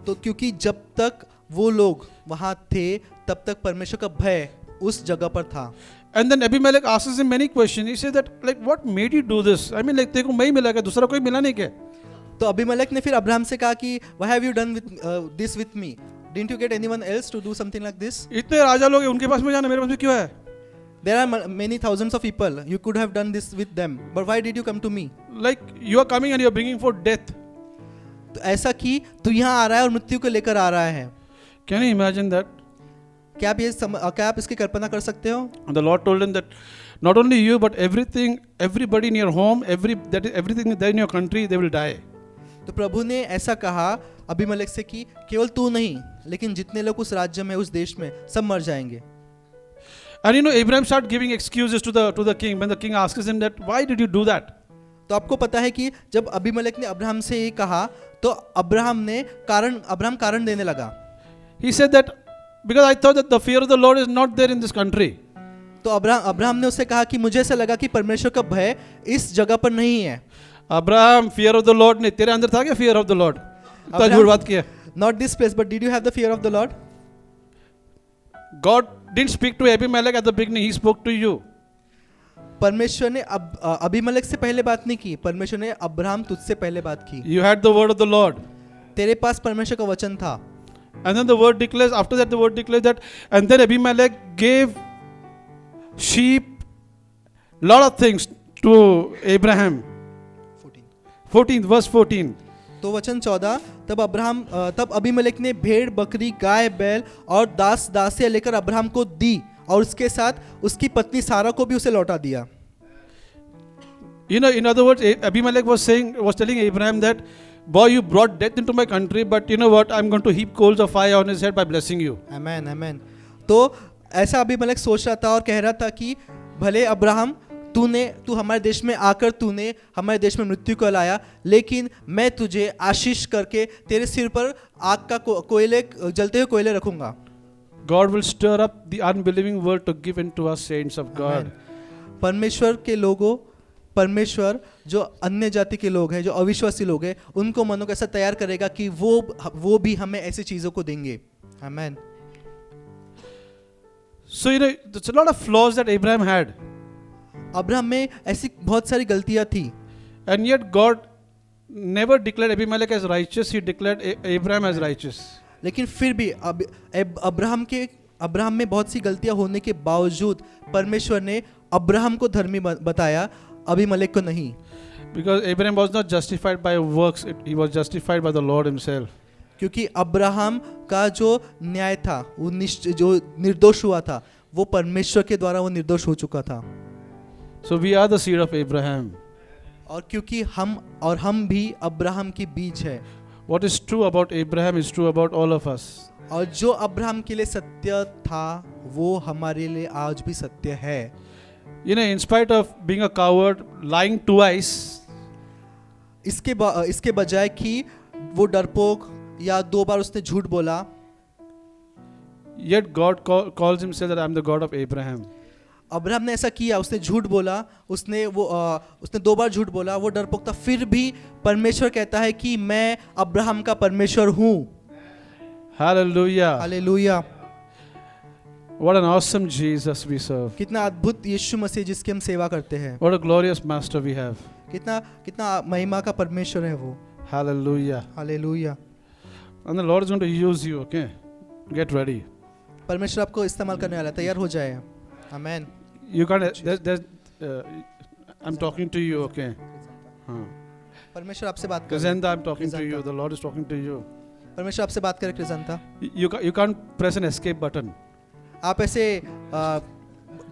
तो क्योंकि जब तक वो लोग वहाँ थे तब तक परमेश्वर का भय उस जगह पर था. And then Abimelech asks him many questions. He says that, what made you do this? I mean, तेरे को मैं ही मिला क्या, दूसरा कोई मिला नहीं क्या? तो अबीमेलेक ने फिर अब्राहम से कहा कि why have you done with this with me? Didn't you get anyone else to do something like this? इतने राजा लोग हैं, उनके पास में जाना, मेरे पास में क्यों है? There are many thousands of people. You could have done this with them. But why did you come to me? Like you are coming and you are bringing forth death. तो ऐसा कि तू यहाँ आ रहा है और मृत्यु को लेकर आ रहा है. Can you imagine that? क्या आप इसकी कल्पना कर सकते हो? And the Lord told him that not only you but everybody in your home, everything there in your country, they will die. तो प्रभु ने ऐसा कहा अबीमेलेक से कि केवल तू नहीं, लेकिन जितने लोग उस राज्य में, उस देश में, सब मर जाएंगे. And you know, Abraham started giving excuses to the king when the king asks him that why did you do that? तो आपको पता है कि जब अबीमेलेक ने अब्राहम से ये कहा तो अब्राहम कारण देने लगा. He said that because I thought that the fear of the Lord is not there in this country. तो अब्राहम ने उससे कहा कि मुझे ऐसा लगा कि परमेश्वर का भय इस जगह पर नहीं है. Abraham, fear of the Lord नहीं, तेरे अंदर था क्या fear of the Lord? तो झूठ बात किया. Not this place, but did you have the fear of the Lord? God didn't speak to Abimelech at the beginning, he spoke to you. परमेश्वर ने अबीमेलेक से पहले बात नहीं की, परमेश्वर ने अब्राहम तुझसे पहले बात की. You had the word of the Lord. तेरे पास परमेश्वर का वचन था. And then the word declares, after that the word declares that, and then Abimelech gave sheep, lot of things to Abraham. 14th, verse 14. तो वचन 14, तब अबीमेलेक ने भेड़, बकरी, गाय, बैल और दास दासियां लेकर अब्राहम को दी और उसके साथ उसकी पत्नी सारा को भी उसे लौटा दिया. You know, in other words, Abimelech was telling Abraham that, boy, you brought death into my country, but you know what? I'm going to heap coals of fire on his head by blessing you. Amen, amen. तो ऐसा Abimelech सोच रहा था और कह रहा था कि भले अब्राहम तू हमारे देश में आकर तूने हमारे देश में मृत्यु को लाया, लेकिन मैं तुझे आशीष करके तेरे सिर पर आग का कोयले, जलते हुए कोयले रखूंगा. God will stir up the unbelieving world to give into us saints of God. परमेश्वर जो अन्य जाति के लोग हैं, जो अविश्वासी लोग हैं, उनको मनों को ऐसा तैयार करेगा कि वो भी हमें ऐसी चीजों को देंगे. Amen. So you know, there's a lot of flaws that Abraham had. Abraham में ऐसी बहुत सारी गलतियां थी. And yet God never declared Abimelech as righteous, he declared Abraham as righteous. लेकिन फिर भी अब्राहम में बहुत सी गलतियां होने के बावजूद परमेश्वर ने अब्राहम को धर्मी बताया, अबीमेलेक को नहीं. Because Abraham was not justified by works, he was justified by the Lord himself. क्योंकि अब्राहम का जो न्याय था, वो जो निर्दोष हुआ था, वो परमेश्वर के द्वारा वो निर्दोष हो चुका था. So we are the seed of Abraham. और क्योंकि हम भी अब्राहम की बीज है. What is true about Abraham is true about all of us. और जो अब्राहम के लिए सत्य था, वो हमारे लिए आज भी सत्य है. You know, in spite of being a coward, lying twice, इसके बजाय कि वो डरपोक या 2 बार उसने झूठ बोला, yet God calls himself that I am the God of Abraham. Abraham ने ऐसा किया, उसने झूठ बोला, उसने 2 बार झूठ बोला, वो डरपोक था, फिर भी परमेश्वर कहता है कि मैं अब्राहम का परमेश्वर हूँ. Hallelujah. Hallelujah. What an awesome Jesus we serve. कितना अद्भुत यीशु मसीह जिसकी हम सेवा करते हैं. What a glorious master we have. कितना महिमा का परमेश्वर है वो. Hallelujah. Hallelujah. And the Lord is going to use you, okay? Get ready. परमेश्वर आपको इस्तेमाल करने वाला है, तैयार हो जाए. Amen. You can't, I'm talking to you, okay? परमेश्वर आपसे बात कर. Crescenta, I'm talking to you. The Lord is talking to you. परमेश्वर आपसे बात करे. क्रिजंता, You can't press an escape button. आप ऐसे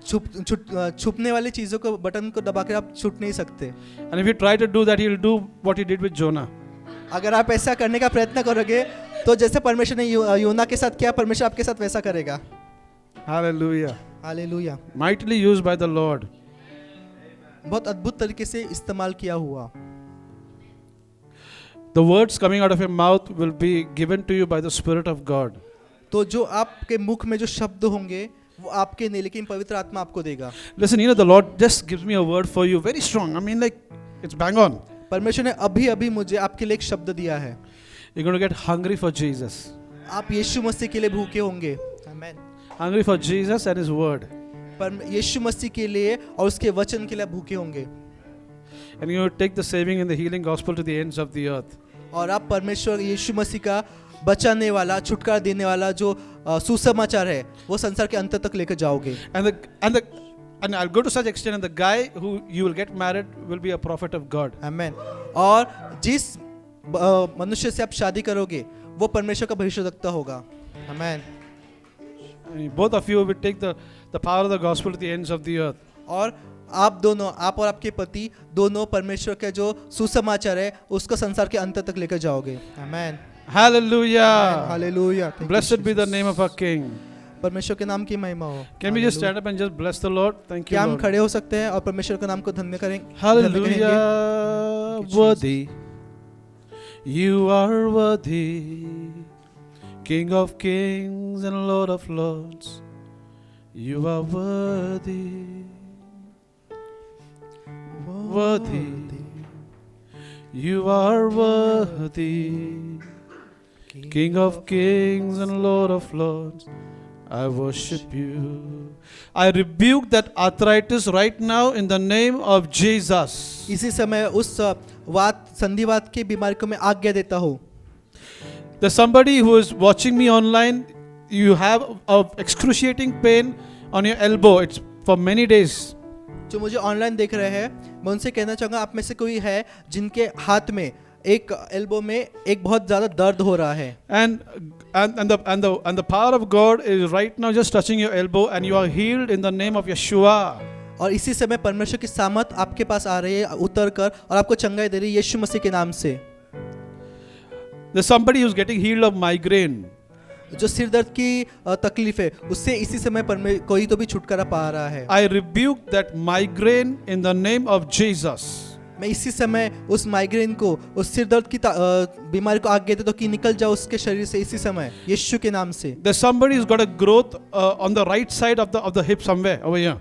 छुपने वाली चीजों को बटन को दबाकर आप छूट नहीं सकते. And if you try to do that, He will do what He did with Jonah. अगर आप ऐसा करने का प्रयत्न करोगे तो जैसे परमेश्वर ने योना के साथ किया, परमेश्वर आपके साथ वैसा करेगा. Hallelujah. Hallelujah. Mightily used by the Lord. बहुत अद्भुत तरीके से इस्तेमाल किया हुआ. The words coming out of your mouth will be given to you by the Spirit of God. तो जो आपके मुख में जो शब्द होंगे वो आपके नहीं, लेकिन पवित्र आत्मा आपको देगा. Listen, you know, the Lord just gives me a word for you, very strong. I mean, like, it's bang on. परमेश्वर ने अभी मुझे आपके लिए एक शब्द दिया है. You're going to get hungry for Jesus. आप यीशु मसीह के लिए भूखे होंगे. Amen. Hungry for Jesus and His word. पर यीशु मसीह के लिए और उसके वचन के लिए भूखे होंगे. and you take the saving and the healing gospel to the ends of the earth. और आप परमेश्वर यीशु मसीह का बचाने वाला, छुटकारा देने वाला जो सुसमाचार है वो संसार के अंत तक लेकर जाओगे. And I'll go to such extent, and the guy who you will get married will be a prophet of God. आमेन. और जिस मनुष्य से आप शादी करोगे वो परमेश्वर का भविष्यवक्ता होगा. आमेन. Both of you will take the power of the gospel to the ends of the earth. और आप दोनों, आप और आपके पति दोनों परमेश्वर का जो सुसमाचार है उसको संसार के अंत तक लेकर जाओगे. आमेन. Hallelujah. Hallelujah. Blessed be the name of our King. परमेश्वर के नाम की महिमा हो. Can we just stand up and just bless the Lord? Thank you, क्या हम Lord. खड़े हो सकते हैं और परमेश्वर के नाम को धन्य करेंगे? Hallelujah. Thank you, Worthy. You are worthy. King of kings and Lord of lords. You are worthy. Worthy. You are worthy. King of kings and Lord of lords. I worship you. I rebuke that arthritis right now in the name of Jesus. इसी समय उस संधिवात की बीमारी को मैं आज्ञा देता हूँ. There's somebody who is watching me online. You have a excruciating pain on your elbow. It's for many days. जो मुझे ऑनलाइन देख रहे हैं, मैं उनसे कहना चाहूँगा आप में से कोई है जिनके हाथ में एक एल्बो में एक बहुत ज़्यादा दर्द हो रहा है. And the power of God is right now just touching your elbow, and you are healed in the name of Yeshua. और इसी समय परमेश्वर की सामर्थ आपके पास आ रही है उतर कर और आपको चंगाई दे रही है यीशु मसीह के नाम से. There's somebody who's getting healed of migraine. जो सिर दर्द की तकलीफ है उससे इसी समय कोई तो भी छुटकारा पा रहा है. I rebuke that migraine in the name of Jesus. मैं इसी समय उस माइग्रेन को, उस सिर दर्द की बीमारी को आज्ञा देता हूं कि निकल जाओ उसके शरीर से इसी समय यीशु के नाम से. There's somebody who's got a growth on the right side of the hip somewhere over here.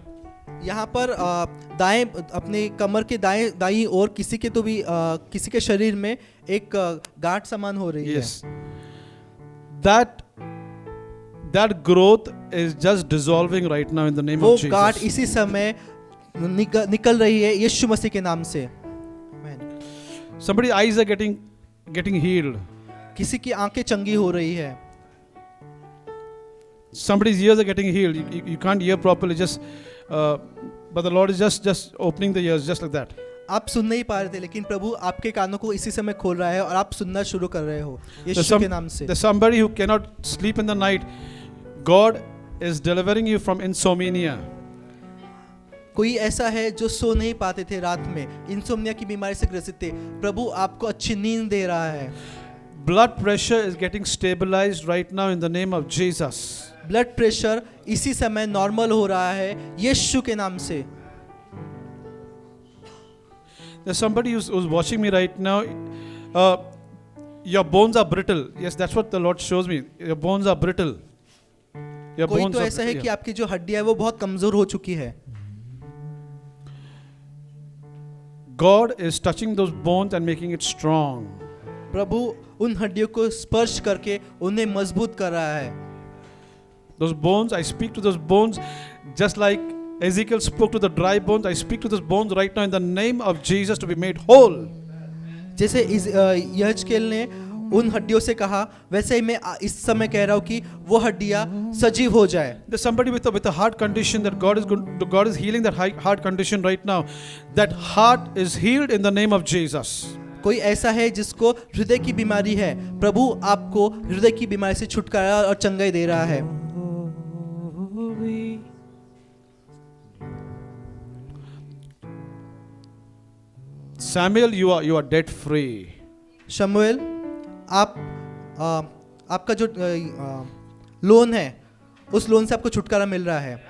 यहाँ पर दाएं अपने कमर के दाईं ओर किसी के तो भी किसी के शरीर में एक गांठ समान हो रही Yes. है. That growth is just dissolving right now in the name वो of Jesus. गांठ इसी समय निकल रही है यीशु मसीह के नाम से. Somebody's eyes are getting healed. किसी की आंखें चंगी हो रही है. Somebody's ears are getting healed. You can't hear properly. But the Lord is just opening the ears just like that. आप सुन नहीं पा रहे थे लेकिन प्रभु आपके कानों को इसी समय खोल रहा है और आप सुनना शुरू कर रहे हो यीशु के नाम से. There's somebody who cannot sleep in the night. God is delivering you from insomnia. कोई ऐसा है जो सो नहीं पाते थे रात में, इंसोम्निया की बीमारी से ग्रसित थे. प्रभु आपको अच्छी नींद दे रहा है. Blood pressure is getting stabilized right now in the name of Jesus. Blood pressure इसी समय नॉर्मल हो रहा है यीशु के नाम से. There's somebody who's watching me right now. Your bones are brittle. Yes, that's what the Lord shows me. Your bones are brittle. Your कोई bones तो are ऐसा है brittle. कि आपकी जो हड्डियां है वो बहुत कमजोर हो चुकी है. God is touching those bones and making it strong. प्रभु उन हड्डियों को स्पर्श करके उन्हें मजबूत कर रहा है. Those bones, I speak to those bones just like Ezekiel spoke to the dry bones. I speak to those bones right now in the name of Jesus to be made whole. जैसे यहेजकेल ने उन हड्डियों से कहा वैसे ही मैं इस समय कह रहा हूँ कि वो हड्डियाँ सजीव हो जाए. There's somebody with a heart condition that God is healing that heart condition right now. That heart is healed in the name of Jesus. कोई ऐसा है जिसको हृदय की बीमारी है, प्रभु आपको हृदय की बीमारी से छुटकारा और चंगाई दे रहा है. Samuel, you are debt free. शमूएल, आपका जो लोन है उस लोन से आपको छुटकारा मिल रहा है.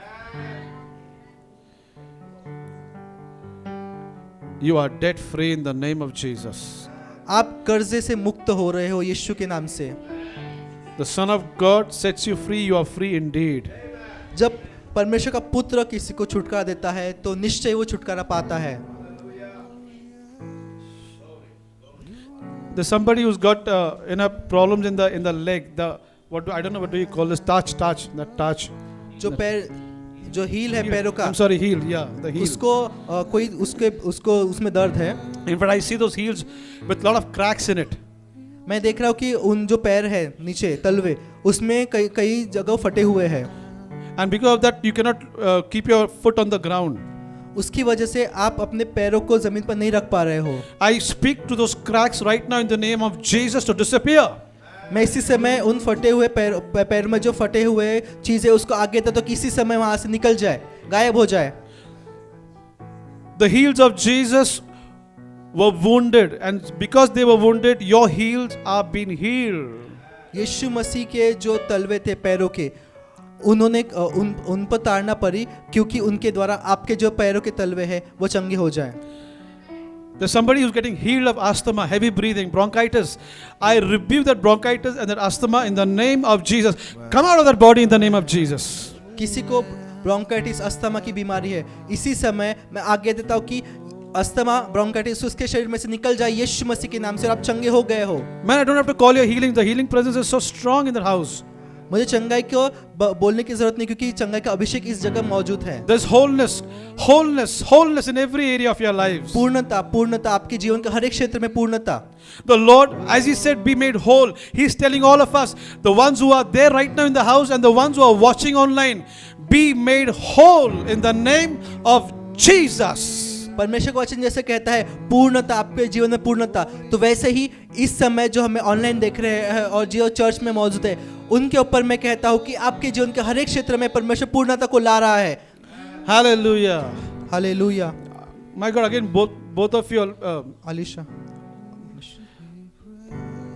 You are debt free in the name of Jesus. आप कर्जे से मुक्त हो रहे हो यीशु के नाम से. The Son of God sets you free. You are free indeed. जब परमेश्वर का पुत्र किसी को छुटकारा देता है तो निश्चय वो छुटकारा पाता है. There's somebody who's got problems in the leg. I don't know what do you call this, touch, that touch. जो पैर जो हील है पैरों का, I'm sorry, heel. Yeah, the heel. उसको कोई उसको उसमें दर्द है। In fact, I see those heels with lot of cracks in it. मैं देख रहा हूँ कि उन जो पैर है नीचे तलवे, उसमें कई जगह फटे हुए हैं। And because of that, you cannot keep your foot on the ground. उसकी वजह से आप अपने पैरों को जमीन पर नहीं रख पा रहे हो। I speak to those cracks right now in the name of Jesus to disappear. मैं इसी समय उन फटे हुए पैर में जो फटे हुए चीजें उसको आगे था तो किसी समय वहां से निकल जाए, गायब हो जाए। The heels of Jesus were wounded, and because they were wounded, your heels are being healed. यीशु मसीह के जो तलवे थे पैरों के, उन्होंने उन पर ताड़ना पड़ी क्योंकि उनके द्वारा आपके जो पैरों के तलवे हैं वो चंगे हो जाएं। There's somebody who's getting healed of asthma, heavy breathing, bronchitis. I rebuke that bronchitis and that asthma in the name of Jesus. Come out of that body in the name of Jesus. किसी को bronchitis asthma की बीमारी है, इसी समय मैं आज्ञा देता हूँ कि अस्थमा ब्रोंकाइटिस उसके शरीर में से निकल जाए यीशु मसीह के नाम से, और आप चंगे हो गए हो। Man, I don't have to call your healing. The healing presence is so strong in that house. मुझे चंगाई को बोलने की जरूरत नहीं क्योंकि चंगाई का अभिषेक इस जगह मौजूद है। There's wholeness in every area of your lives. पूर्णता आपके जीवन के हर एक क्षेत्र में पूर्णता। The Lord, as He said, be made whole. He's telling all of us, the ones who are there right now in the house and the ones who are watching online, be made whole in the name of Jesus. परमेश्वर का वचन जैसे कहता है पूर्णता, आपके जीवन में पूर्णता, तो वैसे ही इस समय जो हमें ऑनलाइन देख रहे हैं और जो चर्च में मौजूद है उनके ऊपर मैं कहता हूँ कि आपके जीवन के हर एक क्षेत्र में परमेश्वर पूर्णता को ला रहा है। Hallelujah. Hallelujah. My God, again, both of you, Alisha,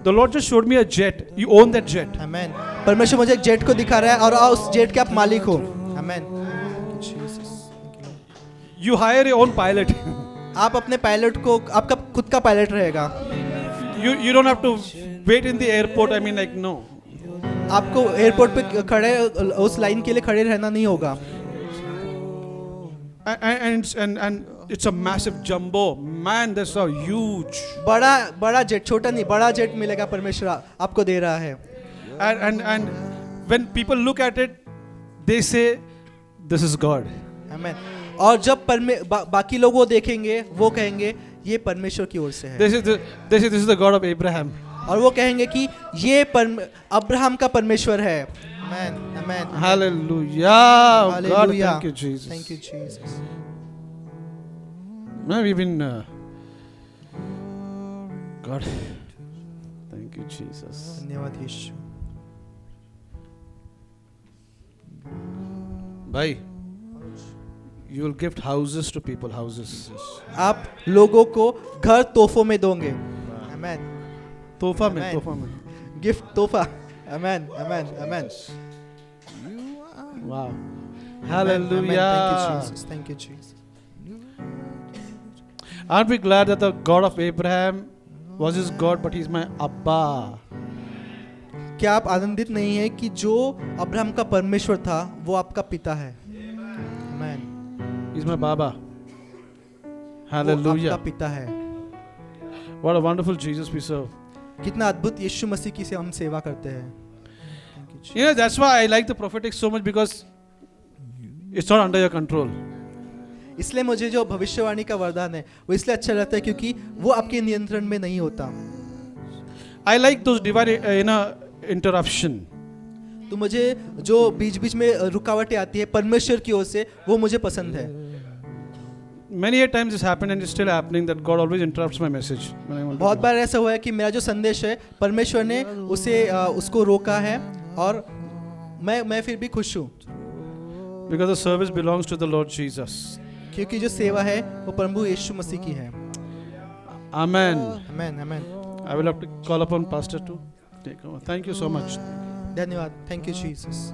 the Lord just showed me a jet. You own that jet. आमेन। परमेश्वर मुझे एक जेट को दिखा रहा है और उस जेट के आप मालिक हो। आमेन। You hire your own pilot. आप अपने पायलट को, आपका खुद का पायलट रहेगा। You don't have to wait in the airport. I mean, like, no. आपको एयरपोर्ट पे खड़े उस लाइन के लिए खड़े रहना नहीं होगा। And it's a massive jumbo. Man, that's so huge. बड़ा जेट, छोटा नहीं, बड़ा जेट मिलेगा परमेश्वर आपको दे रहा है। And when people look at it, they say, this is God. आमेन। और जब बाकी लोग वो देखेंगे वो कहेंगे ये परमेश्वर की ओर से है। They say this is the God of Abraham. और वो कहेंगे कि ये अब्राहम का परमेश्वर है। आमेन, आमेन। Hallelujah. God, hallelujah. thank you, Jesus. Thank you, Jesus. Man, we've been God, thank you, Jesus. धन्यवाद यीशु। Bhai, you will gift houses to people, houses. आप लोगों को घर तोहफों में दोगे। आमेन। तोहफा में, Amen. तोहफा में. गिफ्ट तोहफा। आमेन, amen, amen. Wow. Amen. Hallelujah. Thank you, Jesus. Thank you, Jesus. Aren't we glad that the God of Abraham was his God, but he's my Abba? क्या आप आनंदित नहीं है कि जो अब्राहम का परमेश्वर था वो आपका पिता है? आमेन। He's my Baba. वो Hallelujah. आपका पिता है। What a wonderful Jesus we serve. कितना अद्भुत यीशु मसीह की से हम सेवा करते हैं। Thank you, Jesus. You know, that's why I like the prophetic so much, because it's not under your control. इसलिए मुझे जो भविष्यवाणी का वरदान है वो इसलिए अच्छा लगता है क्योंकि वो आपके नियंत्रण में नहीं होता। I like those divine, interruption. तो मुझे जो बीच बीच में रुकावटें आती है परमेश्वर की ओर से वो मुझे पसंद है। Many a times this happened and it's still happening that God always interrupts my message. When I want to बहुत go. बार ऐसा हुआ है कि मेरा जो संदेश है परमेश्वर ने उसको रोका है और मैं फिर भी खुश हूँ Because the service belongs to the Lord Jesus. क्योंकि जो सेवा है वो प्रभु यीशु मसीह की है। Amen. Amen, amen. I will have to call upon Pastor to take over. Thank you so much. धन्यवाद। Thank you Jesus.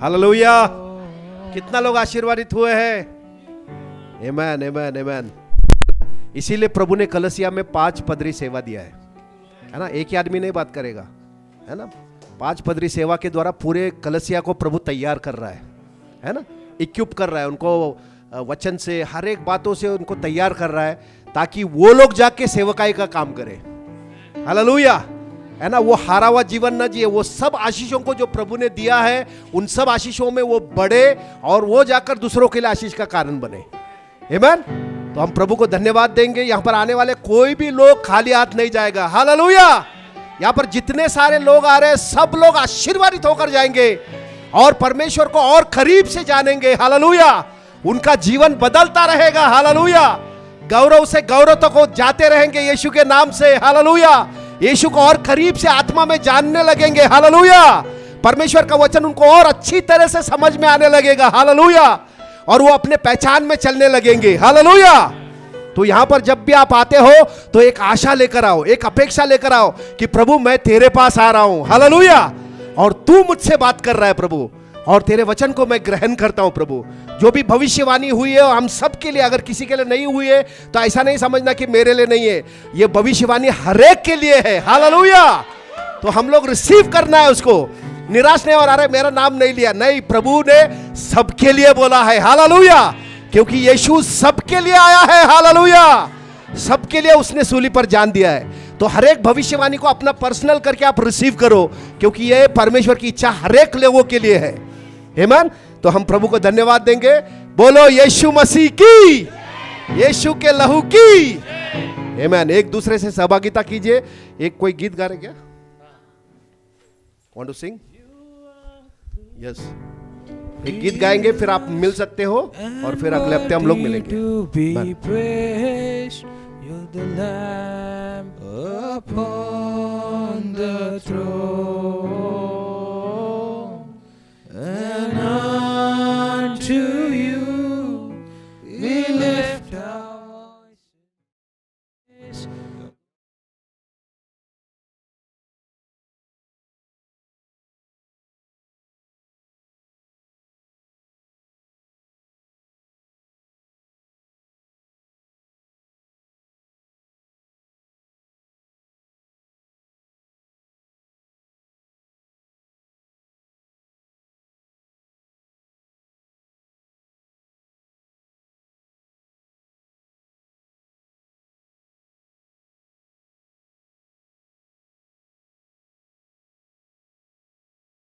हालेलुया। कितना लोग आशीर्वादित हुए हैं? आमेन, आमेन, आमेन। इसीलिए प्रभु ने कलसिया में 5 पदरी सेवा दिया है ना? एक ही आदमी नहीं बात करेगा, है ना? 5 पदरी सेवा के द्वारा पूरे कलसिया को प्रभु तैयार कर रहा है ना? इक्विप कर रहा है उनको, वचन से हर एक बातों से उनको तैयार कर रहा है ताकि वो लोग जाके सेवकाई का काम करें। हालेलुया। है ना, वो हारा हुआ जीवन न जिए, वो सब आशीषों को जो प्रभु ने दिया है उन सब आशीषों में वो बढ़े और वो जाकर दूसरों के लिए आशीष का कारण बने। आमीन। तो हम प्रभु को धन्यवाद देंगे। यहाँ पर आने वाले कोई भी लोग खाली हाथ नहीं जाएगा। हालेलुया। यहाँ पर जितने सारे लोग आ रहे हैं सब लोग आशीर्वादित होकर जाएंगे और परमेश्वर को और करीब से जानेंगे। हालेलुया। उनका जीवन बदलता रहेगा। हालेलुया। गौरव से गौरव तक वो जाते रहेंगे यीशु के नाम से। हालेलुया। यीशु को और करीब से आत्मा में जानने लगेंगे। हालेलुया। परमेश्वर का वचन उनको और अच्छी तरह से समझ में आने लगेगा। हालेलुया। और वो अपने पहचान में चलने लगेंगे। हालेलुया। तो यहां पर जब भी आप आते हो तो एक आशा लेकर आओ, एक अपेक्षा लेकर आओ कि प्रभु मैं तेरे पास आ रहा हूं। हालेलुया। और तू मुझसे बात कर रहा है प्रभु, और तेरे वचन को मैं ग्रहण करता हूं प्रभु। जो भी भविष्यवाणी हुई है हम सब के लिए, अगर किसी के लिए नहीं हुई है तो ऐसा नहीं समझना कि मेरे लिए नहीं है, ये भविष्यवाणी हरेक के लिए है। हालेलुया। तो हम लोग रिसीव करना है उसको, निराश नहीं हो रहा है मेरा नाम नहीं लिया, नहीं, प्रभु ने सबके लिए बोला है। हालेलुया। क्योंकि यीशु सबके लिए आया है। हालेलुया। सबके लिए उसने सूली पर जान दिया है। तो हर एक भविष्यवाणी को अपना पर्सनल करके आप रिसीव करो, क्योंकि यह परमेश्वर की इच्छा हर एक लोगों के लिए है। आमीन। तो हम प्रभु को धन्यवाद देंगे। बोलो यीशु मसीह की, यीशु के लहू की। आमीन। एक दूसरे से सहभागिता कीजिए। एक कोई गीत गा रहे क्या? Want to sing? यस। एक गीत गाएंगे, फिर आप मिल सकते हो और फिर अगले हफ्ते हम लोग मिलेंगे। You're the Lamb upon the throne.